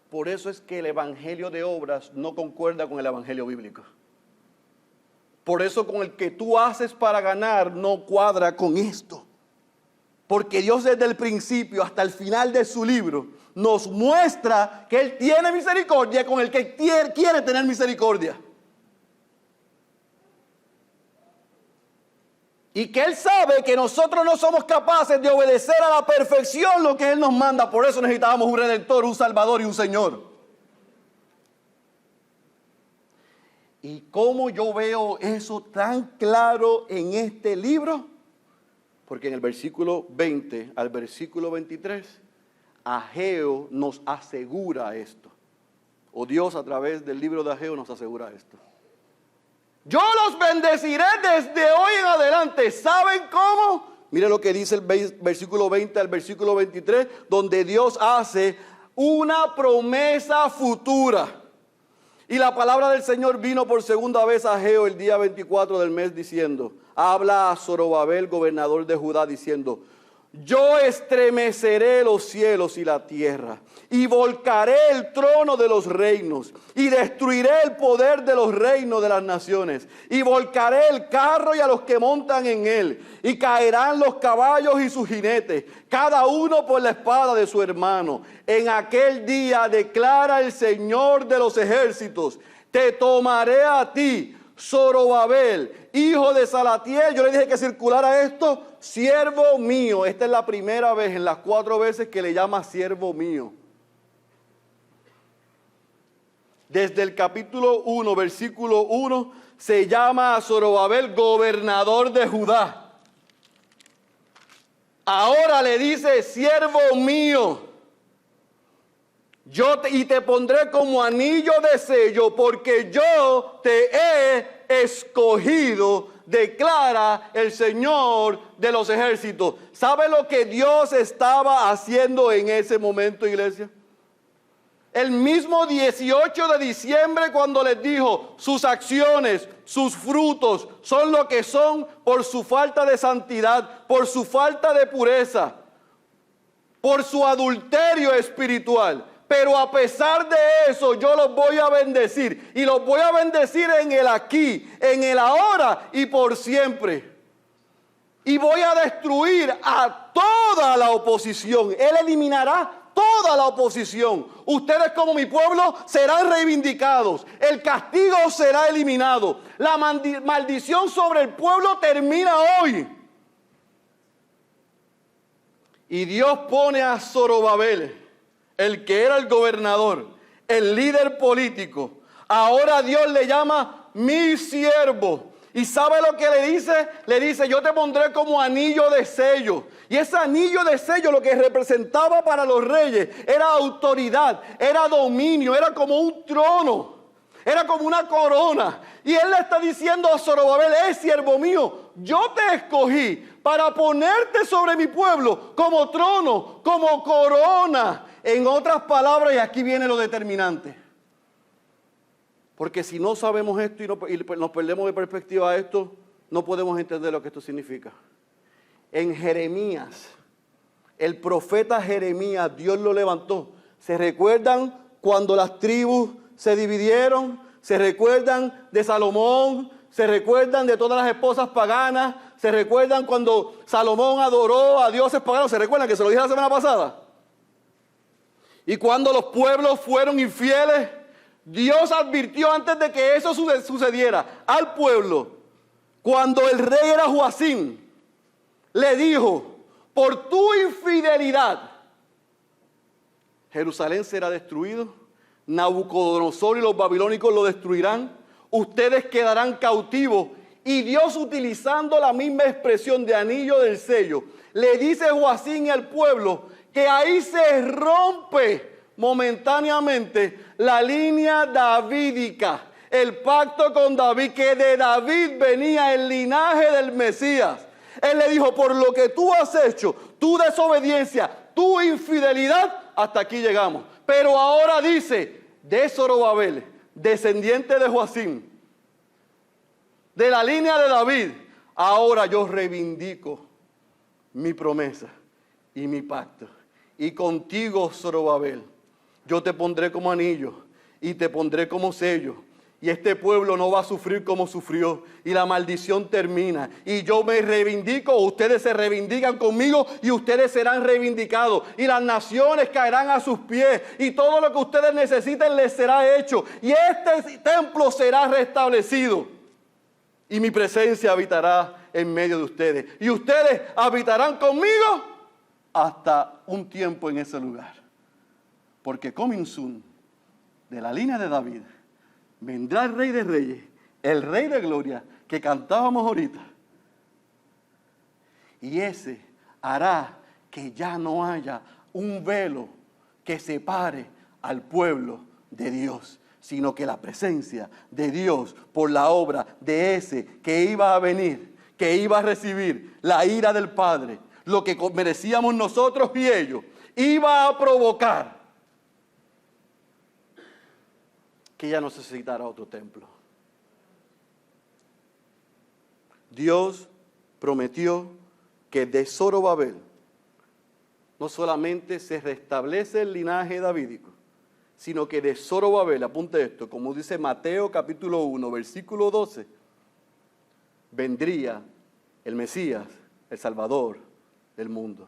Por eso es que el evangelio de obras no concuerda con el evangelio bíblico. Por eso con el que tú haces para ganar no cuadra con esto. Porque Dios desde el principio hasta el final de su libro nos muestra que Él tiene misericordia con el que quiere tener misericordia. Y que Él sabe que nosotros no somos capaces de obedecer a la perfección lo que Él nos manda. Por eso necesitábamos un Redentor, un Salvador y un Señor. ¿Y cómo yo veo eso tan claro en este libro? Porque en el versículo 20 al versículo 23, Ageo nos asegura esto. O Dios a través del libro de Ageo nos asegura esto. Yo los bendeciré desde hoy en adelante. ¿Saben cómo? Mire lo que dice el versículo 20 al versículo 23, donde Dios hace una promesa futura. Y la palabra del Señor vino por segunda vez a Ageo el día 24 del mes diciendo, habla a Zorobabel, gobernador de Judá, diciendo, yo estremeceré los cielos y la tierra, y volcaré el trono de los reinos, y destruiré el poder de los reinos de las naciones, y volcaré el carro y a los que montan en él, y caerán los caballos y sus jinetes, cada uno por la espada de su hermano. En aquel día declara el Señor de los ejércitos, te tomaré a ti, Zorobabel, hijo de Salatiel. Yo le dije que circulara esto, siervo mío. Esta es la primera vez en las 4 veces que le llama siervo mío. Desde el capítulo 1, versículo 1, se llama a Zorobabel gobernador de Judá. Ahora le dice, siervo mío. Y te pondré como anillo de sello, porque yo te he escogido, declara el Señor de los ejércitos. ¿Sabe lo que Dios estaba haciendo en ese momento, iglesia? El mismo 18 de diciembre, cuando les dijo, sus acciones, sus frutos son lo que son por su falta de santidad, por su falta de pureza, por su adulterio espiritual. Pero a pesar de eso, yo los voy a bendecir. Y los voy a bendecir en el aquí, en el ahora y por siempre. y voy a destruir a toda la oposición. Él eliminará toda la oposición. Ustedes como mi pueblo serán reivindicados. El castigo será eliminado. La maldición sobre el pueblo termina hoy. Y Dios pone a Zorobabel, el que era el gobernador, el líder político. Ahora Dios le llama mi siervo. ¿Y sabe lo que le dice? Le dice, yo te pondré como anillo de sello. Y ese anillo de sello lo que representaba para los reyes era autoridad, era dominio, era como un trono, era como una corona. Y él le está diciendo a Zorobabel, siervo mío, yo te escogí para ponerte sobre mi pueblo como trono, como corona. En otras palabras, y aquí viene lo determinante. Porque si no sabemos esto y nos perdemos de perspectiva a esto, no podemos entender lo que esto significa. En Jeremías, el profeta Jeremías, Dios lo levantó. ¿Se recuerdan cuando las tribus se dividieron? ¿Se recuerdan de Salomón? ¿Se recuerdan de todas las esposas paganas? ¿Se recuerdan cuando Salomón adoró a dioses paganos? ¿Se recuerdan que se lo dije la semana pasada? Y cuando los pueblos fueron infieles, Dios advirtió antes de que eso sucediera al pueblo. Cuando el rey era Joacim, le dijo, por tu infidelidad, Jerusalén será destruido, Nabucodonosor y los babilónicos lo destruirán, ustedes quedarán cautivos. Y Dios, utilizando la misma expresión de anillo del sello, le dice a Joacim y al pueblo que ahí se rompe momentáneamente la línea davídica, el pacto con David, que de David venía el linaje del Mesías. Él le dijo, por lo que tú has hecho, tu desobediencia, tu infidelidad, hasta aquí llegamos. Pero ahora dice, de Zorobabel, descendiente de Joacim, de la línea de David, ahora yo reivindico mi promesa y mi pacto. Y contigo, Zorobabel, yo te pondré como anillo y te pondré como sello. Y este pueblo no va a sufrir como sufrió. Y la maldición termina. Y yo me reivindico, ustedes se reivindican conmigo y ustedes serán reivindicados. Y las naciones caerán a sus pies. Y todo lo que ustedes necesiten les será hecho. Y este templo será restablecido. Y mi presencia habitará en medio de ustedes. Y ustedes habitarán conmigo hasta un tiempo en ese lugar. Porque coming soon, de la línea de David, vendrá el Rey de Reyes, el Rey de Gloria, que cantábamos ahorita. Y ese hará que ya no haya un velo que separe al pueblo de Dios, sino que la presencia de Dios por la obra de ese que iba a venir, que iba a recibir la ira del Padre, lo que merecíamos nosotros y ellos, iba a provocar que ya no necesitara otro templo. Dios prometió que de Zorobabel no solamente se restablece el linaje davídico, sino que de Zorobabel, apunte esto, como dice Mateo capítulo 1, versículo 12, vendría el Mesías, el Salvador del mundo.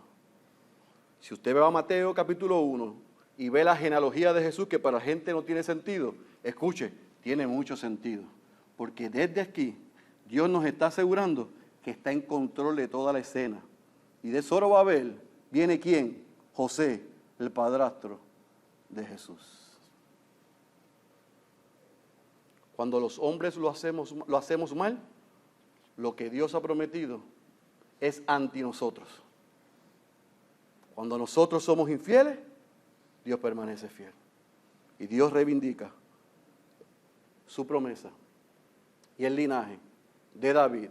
Si usted va a Mateo capítulo 1 y ve la genealogía de Jesús, que para la gente no tiene sentido, escuche, tiene mucho sentido, porque desde aquí Dios nos está asegurando que está en control de toda la escena. Y de Zorobabel viene ¿quién? José, el padrastro de Jesús. Cuando los hombres lo hacemos mal, lo que Dios ha prometido es anti nosotros. Cuando nosotros somos infieles, Dios permanece fiel. Y Dios reivindica su promesa y el linaje de David.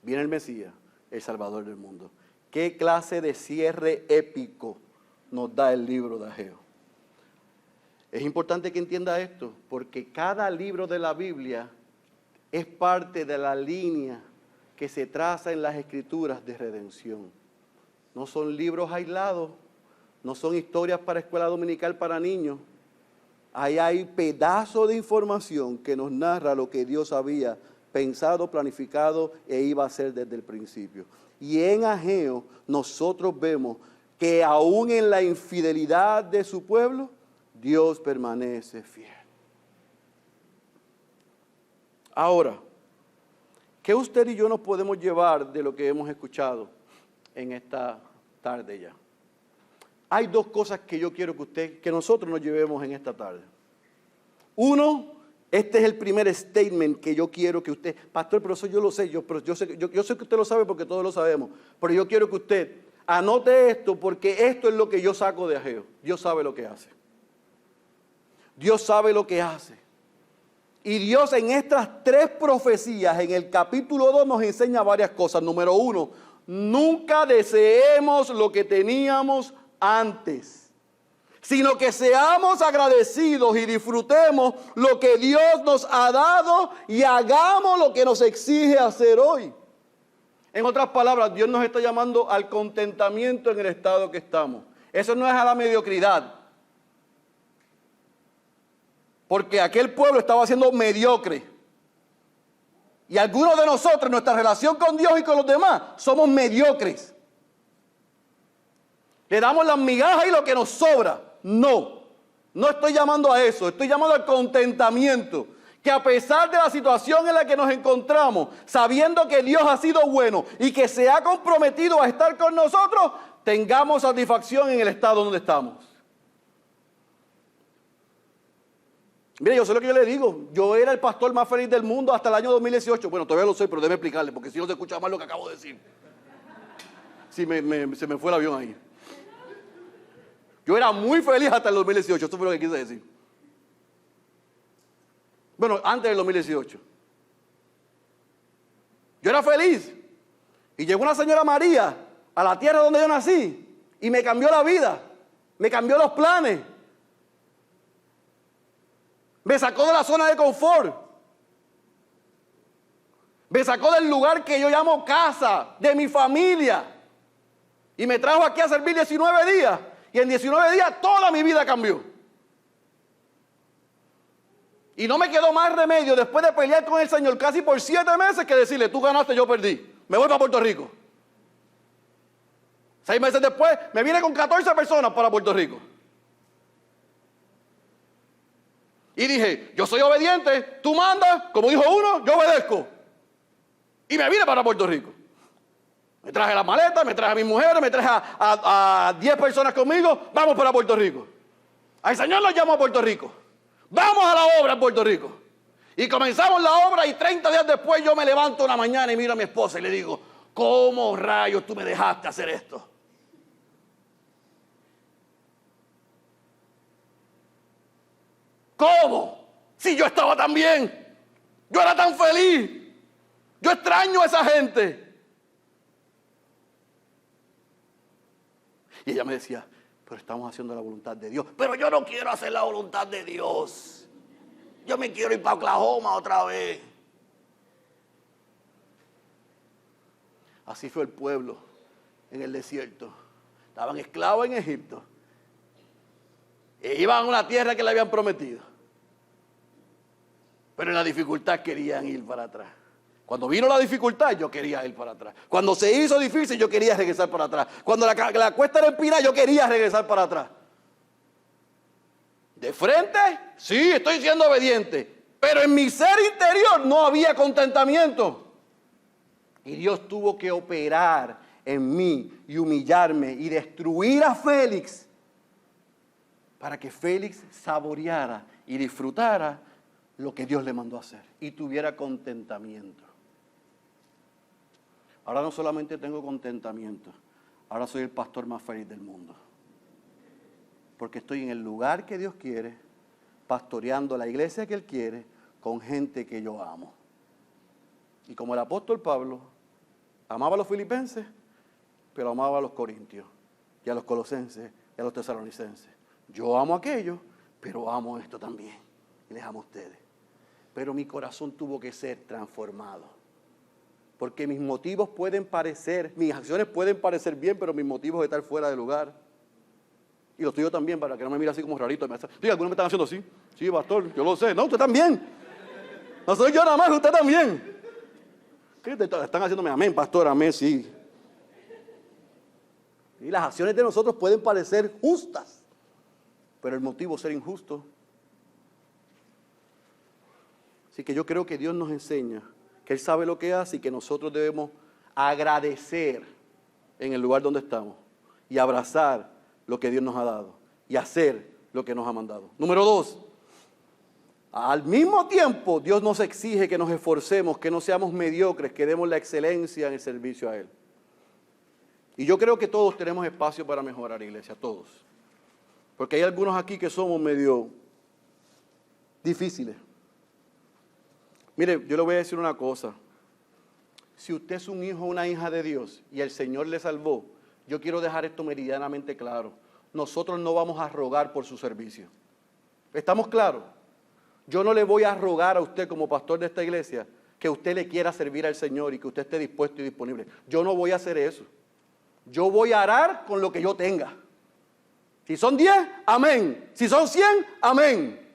Viene el Mesías, el Salvador del mundo. ¿Qué clase de cierre épico nos da el libro de Ageo? Es importante que entienda esto, porque cada libro de la Biblia es parte de la línea que se traza en las Escrituras de redención. No son libros aislados, no son historias para escuela dominical para niños. Ahí hay pedazos de información que nos narra lo que Dios había pensado, planificado e iba a hacer desde el principio. Y en Ageo nosotros vemos que aún en la infidelidad de su pueblo, Dios permanece fiel. Ahora, ¿qué usted y yo nos podemos llevar de lo que hemos escuchado en esta tarde ya? Hay dos cosas que yo quiero que nosotros nos llevemos en esta tarde. Uno, este es el primer statement que yo quiero que usted, pastor, pero eso yo lo sé, yo sé que usted lo sabe porque todos lo sabemos, pero yo quiero que usted anote esto porque esto es lo que yo saco de Ageo. Dios sabe lo que hace. Dios sabe lo que hace. Y Dios en estas tres profecías, en el capítulo 2, nos enseña varias cosas. Número 1, nunca deseemos lo que teníamos antes, sino que seamos agradecidos y disfrutemos lo que Dios nos ha dado y hagamos lo que nos exige hacer hoy. En otras palabras, Dios nos está llamando al contentamiento en el estado que estamos. Eso no es a la mediocridad. Porque aquel pueblo estaba siendo mediocre. Y algunos de nosotros, en nuestra relación con Dios y con los demás, somos mediocres. Le damos las migajas y lo que nos sobra. No estoy llamando a eso, estoy llamando al contentamiento. Que a pesar de la situación en la que nos encontramos, sabiendo que Dios ha sido bueno y que se ha comprometido a estar con nosotros, tengamos satisfacción en el estado donde estamos. Mire, yo sé lo que yo le digo. Yo era el pastor más feliz del mundo hasta el año 2018. Bueno, todavía lo soy, pero déjeme explicarle, porque si no se escucha mal lo que acabo de decir. Sí, se me fue el avión ahí. Yo era muy feliz hasta el 2018. Eso fue lo que quise decir. Bueno, antes del 2018. Yo era feliz. Y llegó una señora María a la tierra donde yo nací y me cambió la vida. Me cambió los planes. Me sacó de la zona de confort. Me sacó del lugar que yo llamo casa, de mi familia. Y me trajo aquí a servir 19 días. Y en 19 días toda mi vida cambió. Y no me quedó más remedio después de pelear con el Señor casi por 7 meses que decirle, tú ganaste, yo perdí. Me voy para Puerto Rico. 6 meses después me vine con 14 personas para Puerto Rico. Y dije, yo soy obediente, tú mandas, como dijo uno, yo obedezco. Y me vine para Puerto Rico. Me traje las maletas, me traje a mis mujeres, me traje a 10 personas conmigo, vamos para Puerto Rico. Al Señor nos llamó a Puerto Rico. Vamos a la obra en Puerto Rico. Y comenzamos la obra y 30 días después yo me levanto una mañana y miro a mi esposa y le digo, ¿cómo rayos tú me dejaste hacer esto? ¿Cómo? Si yo estaba tan bien, yo era tan feliz, yo extraño a esa gente. Y ella me decía, pero estamos haciendo la voluntad de Dios. Pero yo no quiero hacer la voluntad de Dios. Yo me quiero ir para Oklahoma otra vez. Así fue el pueblo en el desierto. Estaban esclavos en Egipto. E iban a una tierra que le habían prometido. Pero en la dificultad querían ir para atrás. Cuando vino la dificultad, yo quería ir para atrás. Cuando se hizo difícil, yo quería regresar para atrás. Cuando la cuesta era empinada, yo quería regresar para atrás. De frente, sí, estoy siendo obediente. Pero en mi ser interior no había contentamiento. Y Dios tuvo que operar en mí y humillarme y destruir a Félix para que Félix saboreara y disfrutara lo que Dios le mandó a hacer y tuviera contentamiento. Ahora no solamente tengo contentamiento, ahora soy el pastor más feliz del mundo. Porque estoy en el lugar que Dios quiere, pastoreando la iglesia que Él quiere, con gente que yo amo. Y como el apóstol Pablo amaba a los filipenses, pero amaba a los corintios, y a los colosenses, y a los tesalonicenses. Yo amo aquello, pero amo esto también. Y les amo a ustedes. Pero mi corazón tuvo que ser transformado. Porque mis motivos pueden parecer, mis acciones pueden parecer bien, pero mis motivos están fuera de lugar. Y los tuyos también, para que no me mire así como rarito. Sí, algunos me están haciendo así. Sí, pastor, yo lo sé. No, usted también. No soy yo nada más, usted también. Sí, están haciéndome amén, pastor, amén, sí. Y las acciones de nosotros pueden parecer justas, pero el motivo es ser injusto. Así que yo creo que Dios nos enseña que Él sabe lo que hace y que nosotros debemos agradecer en el lugar donde estamos y abrazar lo que Dios nos ha dado y hacer lo que nos ha mandado. Número 2, al mismo tiempo Dios nos exige que nos esforcemos, que no seamos mediocres, que demos la excelencia en el servicio a Él. Y yo creo que todos tenemos espacio para mejorar, iglesia, todos. Porque hay algunos aquí que somos medio difíciles. Mire, yo le voy a decir una cosa. Si usted es un hijo o una hija de Dios y el Señor le salvó, yo quiero dejar esto meridianamente claro. Nosotros no vamos a rogar por su servicio. ¿Estamos claros? Yo no le voy a rogar a usted como pastor de esta iglesia que usted le quiera servir al Señor y que usted esté dispuesto y disponible. Yo no voy a hacer eso. Yo voy a arar con lo que yo tenga. Si son 10, amén. Si son 100, amén.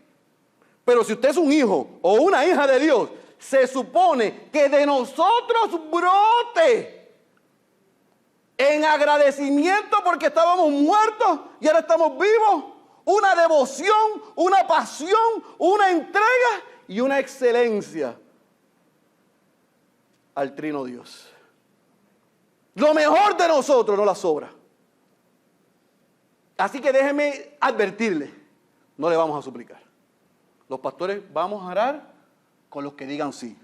Pero si usted es un hijo o una hija de Dios, se supone que de nosotros brote en agradecimiento porque estábamos muertos y ahora estamos vivos, una devoción, una pasión, una entrega y una excelencia al Trino Dios. Lo mejor de nosotros no la sobra. Así que déjeme advertirle, no le vamos a suplicar. Los pastores vamos a orar con los que digan sí.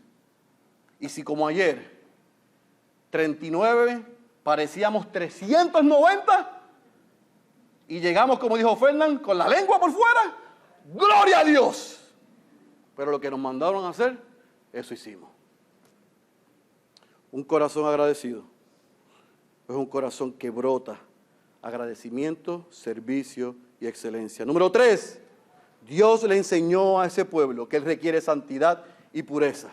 Y si como ayer, 39, parecíamos 390 y llegamos, como dijo Fernán, con la lengua por fuera, ¡gloria a Dios! Pero lo que nos mandaron a hacer, eso hicimos. Un corazón agradecido es un corazón que brota agradecimiento, servicio y excelencia. Número 3. Dios le enseñó a ese pueblo que Él requiere santidad y pureza.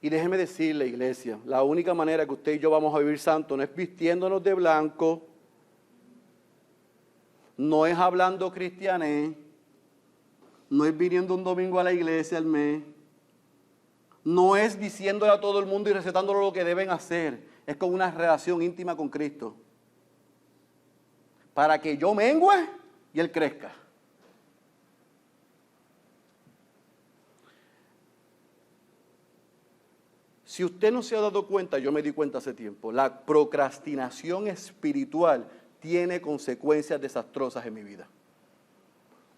Y déjeme decirle, iglesia, la única manera que usted y yo vamos a vivir santo no es vistiéndonos de blanco, no es hablando cristiané, no es viniendo un domingo a la iglesia al mes, no es diciéndole a todo el mundo y recetándole lo que deben hacer, es con una relación íntima con Cristo. Para que yo mengüe y Él crezca. Si usted no se ha dado cuenta, yo me di cuenta hace tiempo, la procrastinación espiritual tiene consecuencias desastrosas en mi vida.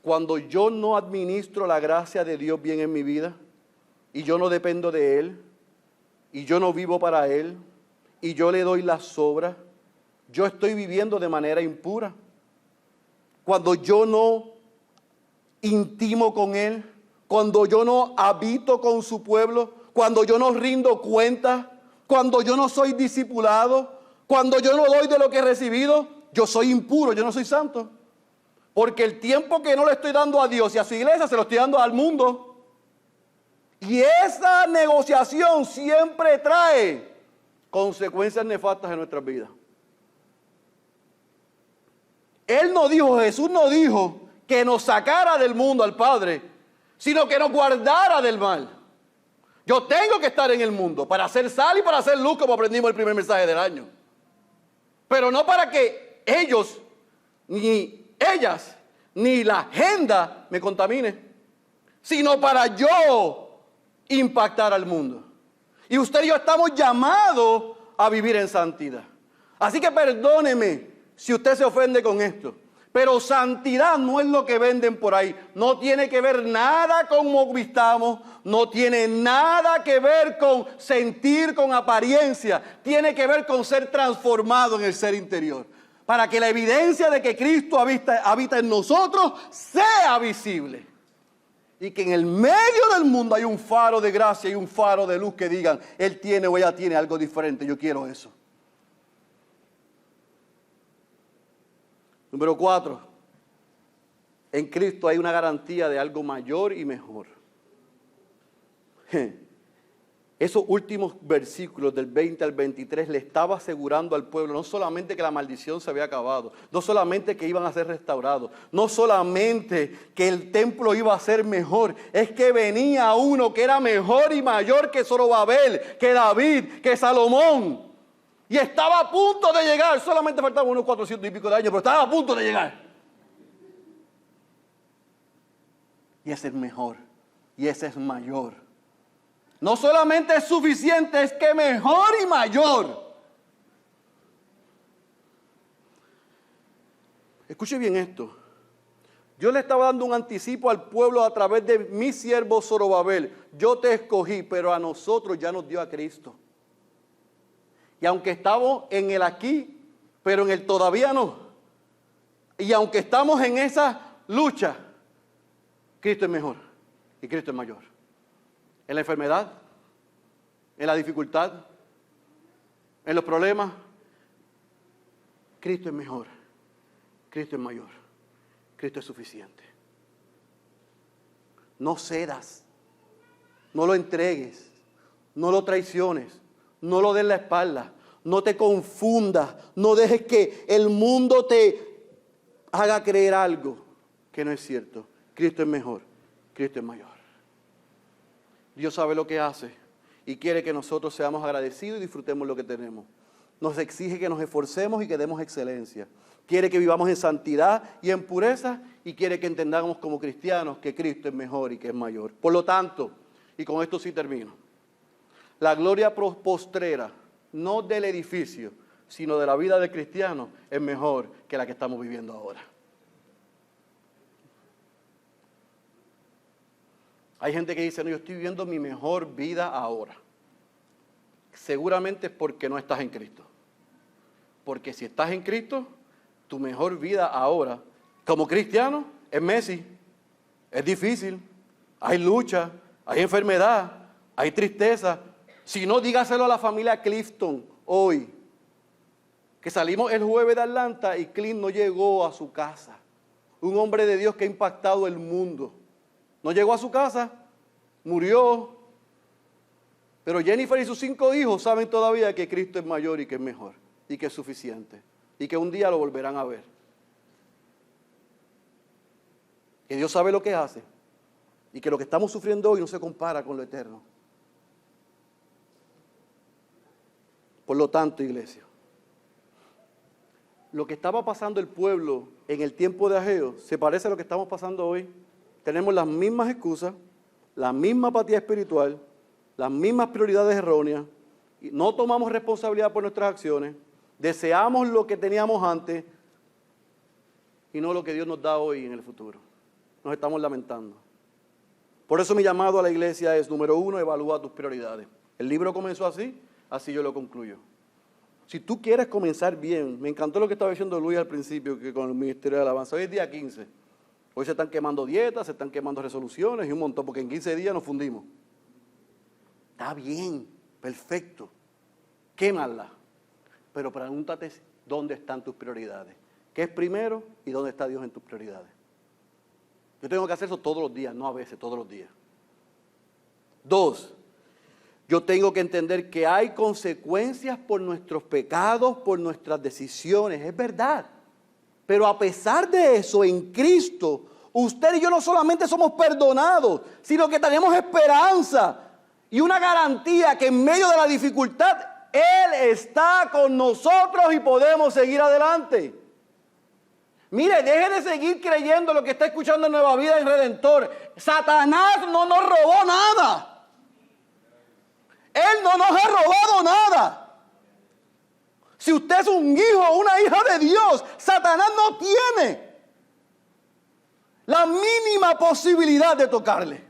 Cuando yo no administro la gracia de Dios bien en mi vida, y yo no dependo de Él, y yo no vivo para Él, y yo le doy las sobras, yo estoy viviendo de manera impura. Cuando yo no intimo con Él, cuando yo no habito con su pueblo, cuando yo no rindo cuenta, cuando yo no soy discipulado, cuando yo no doy de lo que he recibido, yo soy impuro, yo no soy santo. Porque el tiempo que no le estoy dando a Dios y a su iglesia se lo estoy dando al mundo. Y esa negociación siempre trae consecuencias nefastas en nuestras vidas. Él no dijo, Jesús no dijo que nos sacara del mundo al Padre, sino que nos guardara del mal. Yo tengo que estar en el mundo para hacer sal y para hacer luz, como aprendimos el primer mensaje del año. Pero no para que ellos, ni ellas, ni la agenda me contamine, sino para yo impactar al mundo. Y usted y yo estamos llamados a vivir en santidad. Así que perdóneme si usted se ofende con esto. Pero santidad no es lo que venden por ahí. No tiene que ver nada con cómo vistamos. No tiene nada que ver con sentir, con apariencia. Tiene que ver con ser transformado en el ser interior. Para que la evidencia de que Cristo habita en nosotros sea visible. Y que en el medio del mundo hay un faro de gracia y un faro de luz que digan, Él tiene o ella tiene algo diferente. Yo quiero eso. Número 4, en Cristo hay una garantía de algo mayor y mejor. Esos últimos versículos del 20 al 23 le estaba asegurando al pueblo no solamente que la maldición se había acabado, no solamente que iban a ser restaurados, no solamente que el templo iba a ser mejor, es que venía uno que era mejor y mayor que Zorobabel, que David, que Salomón. Y estaba a punto de llegar. Solamente faltaban unos 400 y pico de años, pero estaba a punto de llegar. Y ese es mejor. Y ese es mayor. No solamente es suficiente, es que mejor y mayor. Escuche bien esto. Yo le estaba dando un anticipo al pueblo a través de mi siervo Zorobabel. Yo te escogí, pero a nosotros ya nos dio a Cristo. Y aunque estamos en el aquí, pero en el todavía no. Y aunque estamos en esa lucha, Cristo es mejor y Cristo es mayor. En la enfermedad, en la dificultad, en los problemas, Cristo es mejor, Cristo es mayor, Cristo es suficiente. No cedas, no lo entregues, no lo traiciones, no lo des la espalda, no te confundas, no dejes que el mundo te haga creer algo que no es cierto. Cristo es mejor, Cristo es mayor. Dios sabe lo que hace y quiere que nosotros seamos agradecidos y disfrutemos lo que tenemos. Nos exige que nos esforcemos y que demos excelencia. Quiere que vivamos en santidad y en pureza y quiere que entendamos como cristianos que Cristo es mejor y que es mayor. Por lo tanto, y con esto sí termino, la gloria postrera, no del edificio, sino de la vida del cristiano, es mejor que la que estamos viviendo ahora. Hay gente que dice, no, yo estoy viviendo mi mejor vida ahora. Seguramente es porque no estás en Cristo. Porque si estás en Cristo, tu mejor vida ahora, como cristiano, es Messi. Es difícil, hay lucha, hay enfermedad, hay tristeza. Si no, dígaselo a la familia Clifton hoy. Que salimos el jueves de Atlanta y Clint no llegó a su casa. Un hombre de Dios que ha impactado el mundo. No llegó a su casa, murió. Pero Jennifer y sus 5 hijos saben todavía que Cristo es mayor y que es mejor. Y que es suficiente. Y que un día lo volverán a ver. Que Dios sabe lo que hace. Y que lo que estamos sufriendo hoy no se compara con lo eterno. Por lo tanto, iglesia, lo que estaba pasando el pueblo en el tiempo de Ageo se parece a lo que estamos pasando hoy. Tenemos las mismas excusas, la misma apatía espiritual, las mismas prioridades erróneas, y no tomamos responsabilidad por nuestras acciones, deseamos lo que teníamos antes y no lo que Dios nos da hoy en el futuro. Nos estamos lamentando. Por eso mi llamado a la iglesia es, número 1, evalúa tus prioridades. El libro comenzó así, así yo lo concluyo. Si tú quieres comenzar bien, me encantó lo que estaba diciendo Luis al principio, que con el Ministerio de Alabanza, hoy es día 15. Hoy se están quemando dietas, se están quemando resoluciones y un montón, porque en 15 días nos fundimos. Está bien, perfecto, quémala. Pero pregúntate dónde están tus prioridades. ¿Qué es primero y dónde está Dios en tus prioridades? Yo tengo que hacer eso todos los días, no a veces, todos los días. 2, yo tengo que entender que hay consecuencias por nuestros pecados, por nuestras decisiones, es verdad. Pero a pesar de eso, en Cristo, usted y yo no solamente somos perdonados, sino que tenemos esperanza y una garantía que en medio de la dificultad, Él está con nosotros y podemos seguir adelante. Mire, deje de seguir creyendo lo que está escuchando en Nueva Vida en Redentor. Satanás no nos robó nada. Él no nos ha robado nada. Si usted es un hijo o una hija de Dios, Satanás no tiene la mínima posibilidad de tocarle.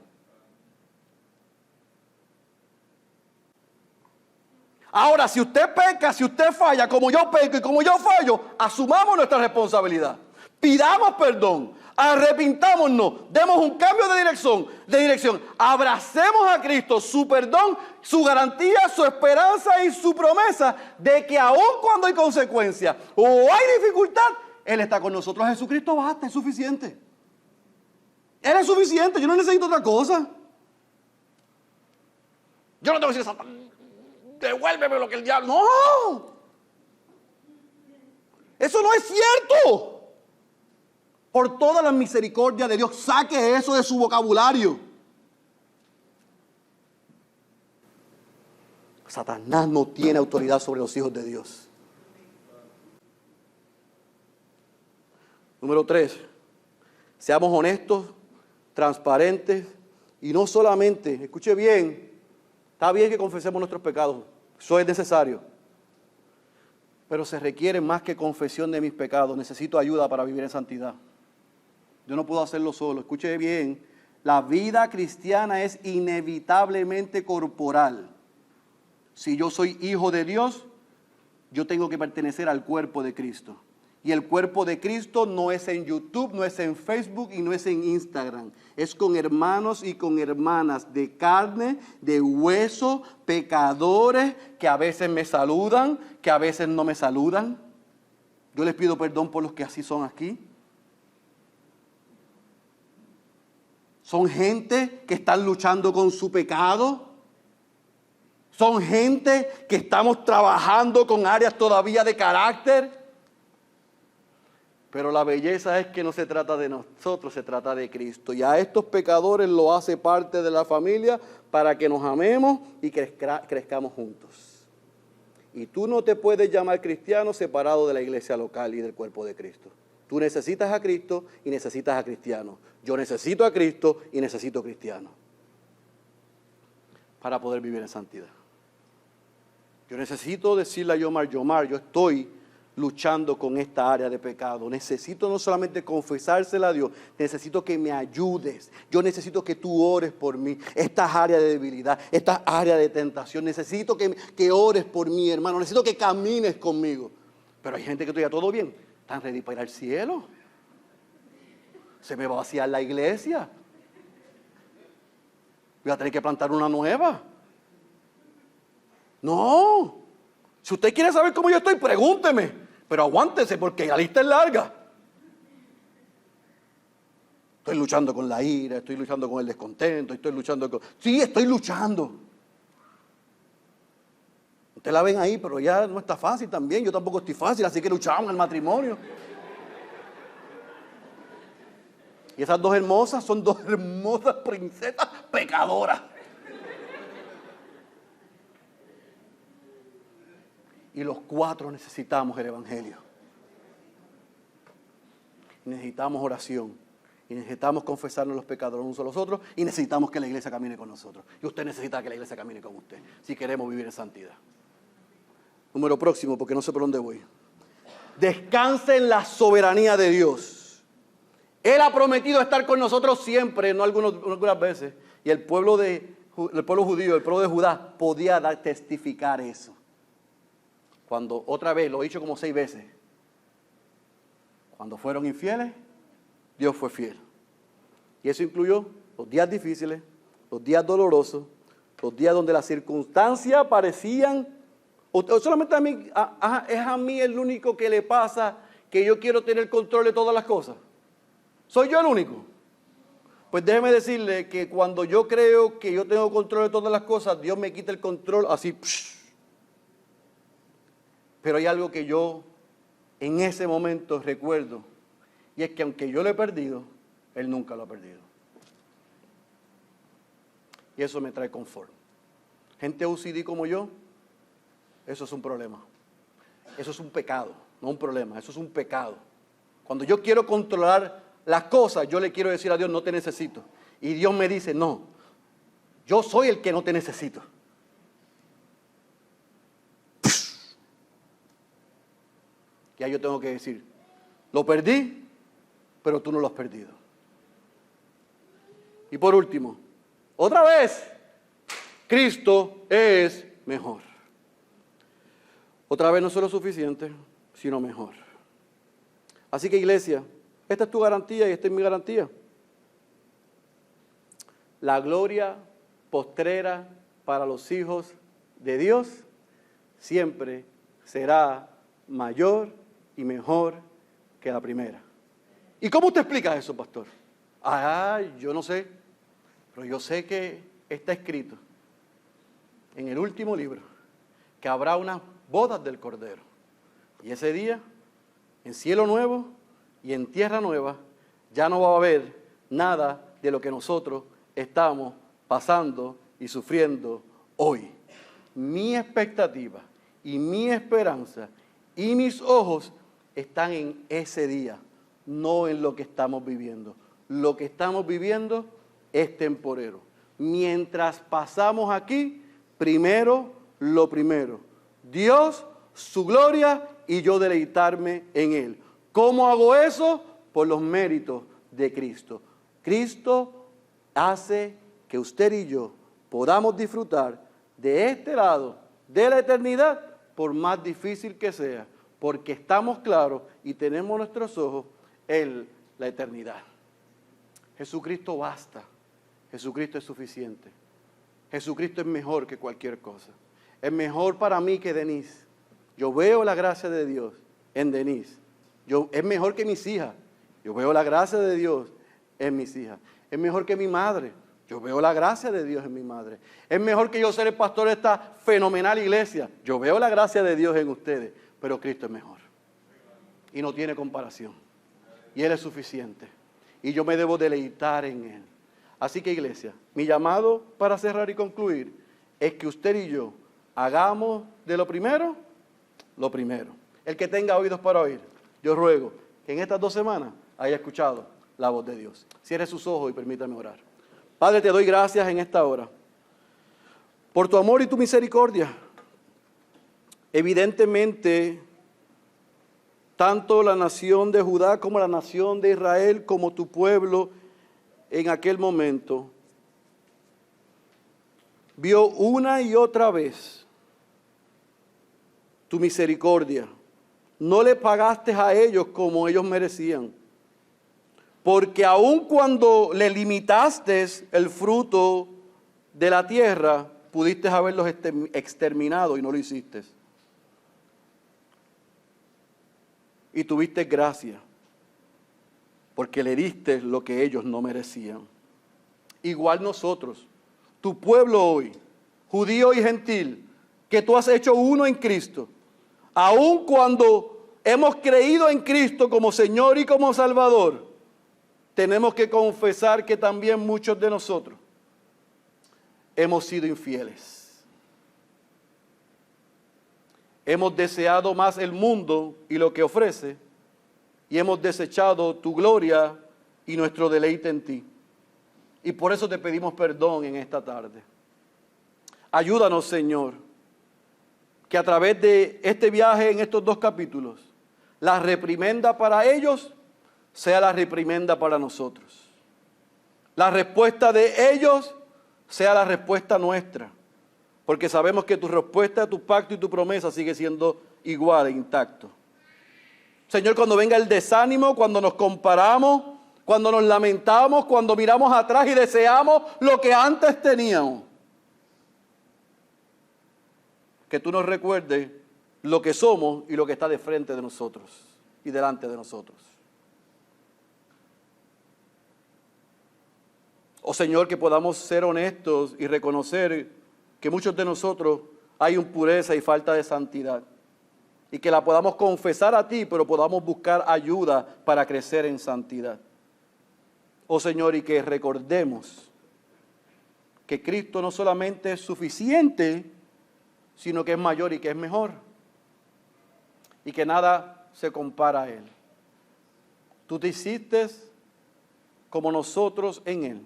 Ahora, si usted peca, si usted falla, como yo peco y como yo fallo, asumamos nuestra responsabilidad. Pidamos perdón, arrepintámonos, demos un cambio de dirección, abracemos a Cristo, su perdón, su garantía, su esperanza y su promesa de que aun cuando hay consecuencias o hay dificultad, Él está con nosotros. Jesucristo basta, es suficiente. Él es suficiente, yo no necesito otra cosa. Yo no tengo que decir, Satán, devuélveme lo que el diablo... ¡No! Eso no es cierto. Por toda la misericordia de Dios, saque eso de su vocabulario. Satanás no tiene autoridad sobre los hijos de Dios. Número 3, seamos honestos, transparentes y no solamente, escuche bien, está bien que confesemos nuestros pecados, eso es necesario, pero se requiere más que confesión de mis pecados, necesito ayuda para vivir en santidad. Yo no puedo hacerlo solo, escuche bien, la vida cristiana es inevitablemente corporal. Si yo soy hijo de Dios, yo tengo que pertenecer al cuerpo de Cristo. Y el cuerpo de Cristo no es en YouTube, no es en Facebook y no es en Instagram. Es con hermanos y con hermanas de carne, de hueso, pecadores que a veces me saludan, que a veces no me saludan. Yo les pido perdón por los que así son aquí. Son gente que están luchando con su pecado. Son gente que estamos trabajando con áreas todavía de carácter. Pero la belleza es que no se trata de nosotros, se trata de Cristo. Y a estos pecadores lo hace parte de la familia para que nos amemos y crezcamos juntos. Y tú no te puedes llamar cristiano separado de la iglesia local y del cuerpo de Cristo. Tú necesitas a Cristo y necesitas a cristianos. Yo necesito a Cristo y necesito cristianos para poder vivir en santidad. Yo necesito decirle a Yomar, yo estoy luchando con esta área de pecado. Necesito no solamente confesársela a Dios, necesito que me ayudes. Yo necesito que tú ores por mí. Estas áreas de debilidad, estas áreas de tentación, necesito que ores por mí, hermano. Necesito que camines conmigo. Pero hay gente que todavía todo bien. Están ready para ir al cielo. Se me va a vaciar la iglesia. Voy a tener que plantar una nueva. No. Si usted quiere saber cómo yo estoy, pregúnteme. Pero aguántese porque la lista es larga. Estoy luchando con la ira, estoy luchando con el descontento, estoy luchando con... Sí, estoy luchando. Usted la ven ahí, pero ya no está fácil también. Yo tampoco estoy fácil, así que luchamos en el matrimonio. Y esas dos hermosas son dos hermosas princesas pecadoras. Y los cuatro necesitamos el evangelio. Necesitamos oración. Y necesitamos confesarnos los pecados unos a los otros. Y necesitamos que la iglesia camine con nosotros. Y usted necesita que la iglesia camine con usted. Si queremos vivir en santidad. Número próximo, porque no sé por dónde voy. Descanse en la soberanía de Dios. Él ha prometido estar con nosotros siempre, no algunas veces. Y el pueblo judío, el pueblo de Judá, podía testificar eso. Cuando otra vez, lo he dicho como 6 veces, cuando fueron infieles, Dios fue fiel. Y eso incluyó los días difíciles, los días dolorosos, los días donde las circunstancias parecían, o solamente a mí, es a mí el único que le pasa que yo quiero tener control de todas las cosas. ¿Soy yo el único? Pues déjeme decirle que cuando yo creo que yo tengo control de todas las cosas, Dios me quita el control así. Pero hay algo que yo en ese momento recuerdo, y es que aunque yo lo he perdido, Él nunca lo ha perdido. Y eso me trae confort. Gente OCD como yo, eso es un problema. Eso es un pecado, no un problema, eso es un pecado. Cuando yo quiero controlar las cosas, yo le quiero decir a Dios, no te necesito. Y Dios me dice, no, yo soy el que no te necesito. Ya yo tengo que decir, lo perdí, pero tú no lo has perdido. Y por último, otra vez, Cristo es mejor. Otra vez no solo suficiente, sino mejor. Así que iglesia, esta es tu garantía y esta es mi garantía. La gloria postrera para los hijos de Dios siempre será mayor y mejor que la primera. ¿Y cómo usted explica eso, pastor? Yo no sé, pero yo sé que está escrito en el último libro que habrá unas bodas del Cordero. Y ese día, en cielo nuevo y en tierra nueva, ya no va a haber nada de lo que nosotros estamos pasando y sufriendo hoy. mi expectativa y mi esperanza y mis ojos están en ese día, no en lo que estamos viviendo. Lo que estamos viviendo es temporero. Mientras pasamos aquí, primero lo primero. Dios, su gloria y yo deleitarme en Él. ¿Cómo hago eso? Por los méritos de Cristo. Cristo hace que usted y yo podamos disfrutar de este lado de la eternidad, por más difícil que sea, porque estamos claros y tenemos nuestros ojos en la eternidad. Jesucristo basta, Jesucristo es suficiente, Jesucristo es mejor que cualquier cosa, es mejor para mí que Denise. Yo veo la gracia de Dios en Denise, es mejor que mis hijas, yo veo la gracia de Dios en mis hijas, es mejor que mi madre. Yo veo la gracia de Dios en mi madre. Es mejor que yo ser el pastor de esta fenomenal iglesia. Yo veo la gracia de Dios en ustedes, pero Cristo es mejor. Y no tiene comparación. Y Él es suficiente. Y yo me debo deleitar en Él. Así que, iglesia, mi llamado para cerrar y concluir es que usted y yo hagamos de lo primero. El que tenga oídos para oír, yo ruego que en estas 2 semanas haya escuchado la voz de Dios. Cierre sus ojos y permítame orar. Padre, te doy gracias en esta hora por tu amor y tu misericordia. Evidentemente, tanto la nación de Judá como la nación de Israel, como tu pueblo en aquel momento, vio una y otra vez tu misericordia. No le pagaste a ellos como ellos merecían. Porque aun cuando le limitaste el fruto de la tierra, pudiste haberlos exterminado y no lo hiciste. Y tuviste gracia, porque le diste lo que ellos no merecían. Igual nosotros, tu pueblo hoy, judío y gentil, que tú has hecho uno en Cristo, aun cuando hemos creído en Cristo como Señor y como Salvador, tenemos que confesar que también muchos de nosotros hemos sido infieles. Hemos deseado más el mundo y lo que ofrece, y hemos desechado tu gloria y nuestro deleite en ti. Y por eso te pedimos perdón en esta tarde. Ayúdanos, Señor, que a través de este viaje en estos 2 capítulos, la reprimenda para ellos sea la reprimenda para nosotros. La respuesta de ellos sea la respuesta nuestra. Porque sabemos que tu respuesta, tu pacto y tu promesa sigue siendo igual e intacto. Señor, cuando venga el desánimo, cuando nos comparamos, cuando nos lamentamos, cuando miramos atrás y deseamos lo que antes teníamos, que tú nos recuerdes lo que somos y lo que está de frente de nosotros y delante de nosotros. Oh Señor, que podamos ser honestos y reconocer que muchos de nosotros hay impureza y falta de santidad. Y que la podamos confesar a ti, pero podamos buscar ayuda para crecer en santidad. Oh Señor, y que recordemos que Cristo no solamente es suficiente, sino que es mayor y que es mejor. Y que nada se compara a Él. Tú te hiciste como nosotros en Él.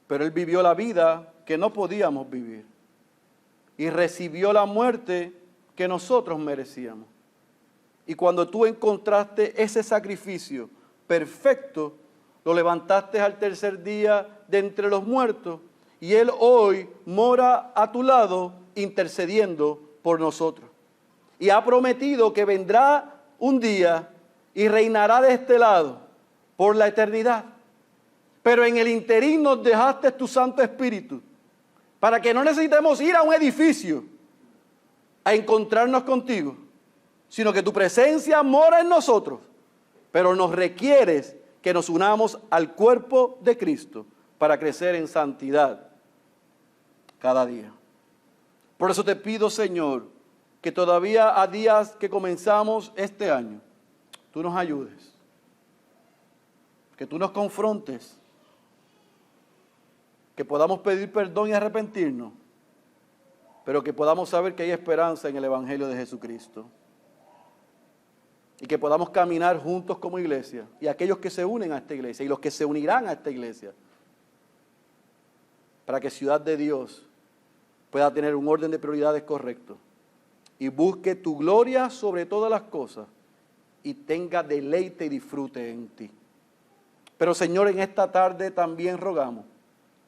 Pero Él vivió la vida que no podíamos vivir. Y recibió la muerte que nosotros merecíamos. Y cuando tú encontraste ese sacrificio perfecto, lo levantaste al 3er día de entre los muertos. Y Él hoy mora a tu lado intercediendo por nosotros. Y ha prometido que vendrá un día y reinará de este lado por la eternidad. Pero en el interín nos dejaste tu Santo Espíritu para que no necesitemos ir a un edificio a encontrarnos contigo, sino que tu presencia mora en nosotros, pero nos requieres que nos unamos al cuerpo de Cristo para crecer en santidad cada día. Por eso te pido, Señor, que todavía a días que comenzamos este año, tú nos ayudes, que tú nos confrontes, que podamos pedir perdón y arrepentirnos, pero que podamos saber que hay esperanza en el Evangelio de Jesucristo. Y que podamos caminar juntos como iglesia, y aquellos que se unen a esta iglesia, y los que se unirán a esta iglesia, para que Ciudad de Dios pueda tener un orden de prioridades correcto, y busque tu gloria sobre todas las cosas, y tenga deleite y disfrute en ti. Pero Señor, en esta tarde también rogamos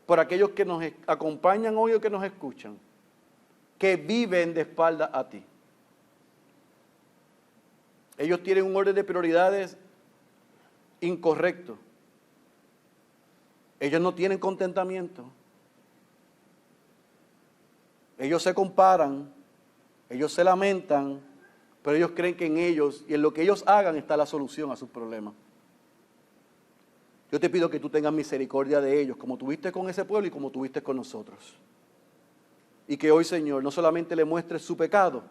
por aquellos que nos acompañan hoy o que nos escuchan, que viven de espaldas a ti. Ellos tienen un orden de prioridades incorrecto. Ellos no tienen contentamiento. Ellos se comparan, ellos se lamentan, pero ellos creen que en ellos y en lo que ellos hagan está la solución a sus problemas. Yo te pido que tú tengas misericordia de ellos, como tuviste con ese pueblo y como tuviste con nosotros. Y que hoy, Señor, no solamente le muestres su pecado,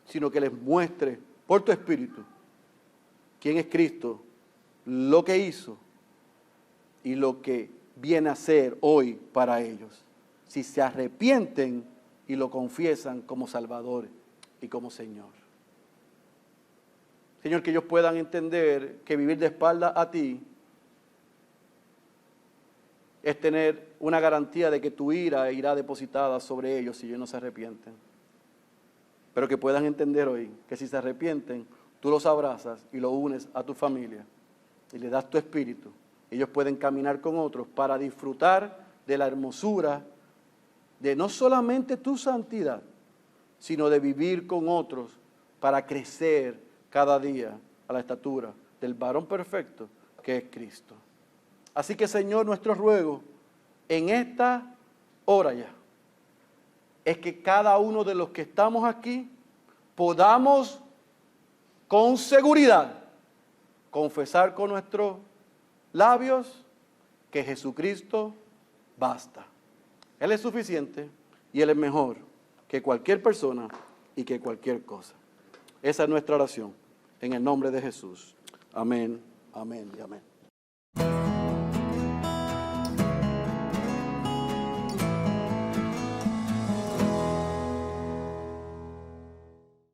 sino que les muestre por tu Espíritu quién es Cristo, lo que hizo y lo que viene a hacer hoy para ellos. Si se arrepienten y lo confiesan como Salvador y como Señor. Señor, que ellos puedan entender que vivir de espaldas a ti es tener una garantía de que tu ira irá depositada sobre ellos si ellos no se arrepienten. Pero que puedan entender hoy que si se arrepienten, tú los abrazas y los unes a tu familia y le das tu espíritu. Ellos pueden caminar con otros para disfrutar de la hermosura de no solamente tu santidad, sino de vivir con otros para crecer cada día a la estatura del varón perfecto que es Cristo. Así que, Señor, nuestro ruego en esta hora ya es que cada uno de los que estamos aquí podamos con seguridad confesar con nuestros labios que Jesucristo basta. Él es suficiente y Él es mejor que cualquier persona y que cualquier cosa. Esa es nuestra oración. En el nombre de Jesús. Amén, amén y amén.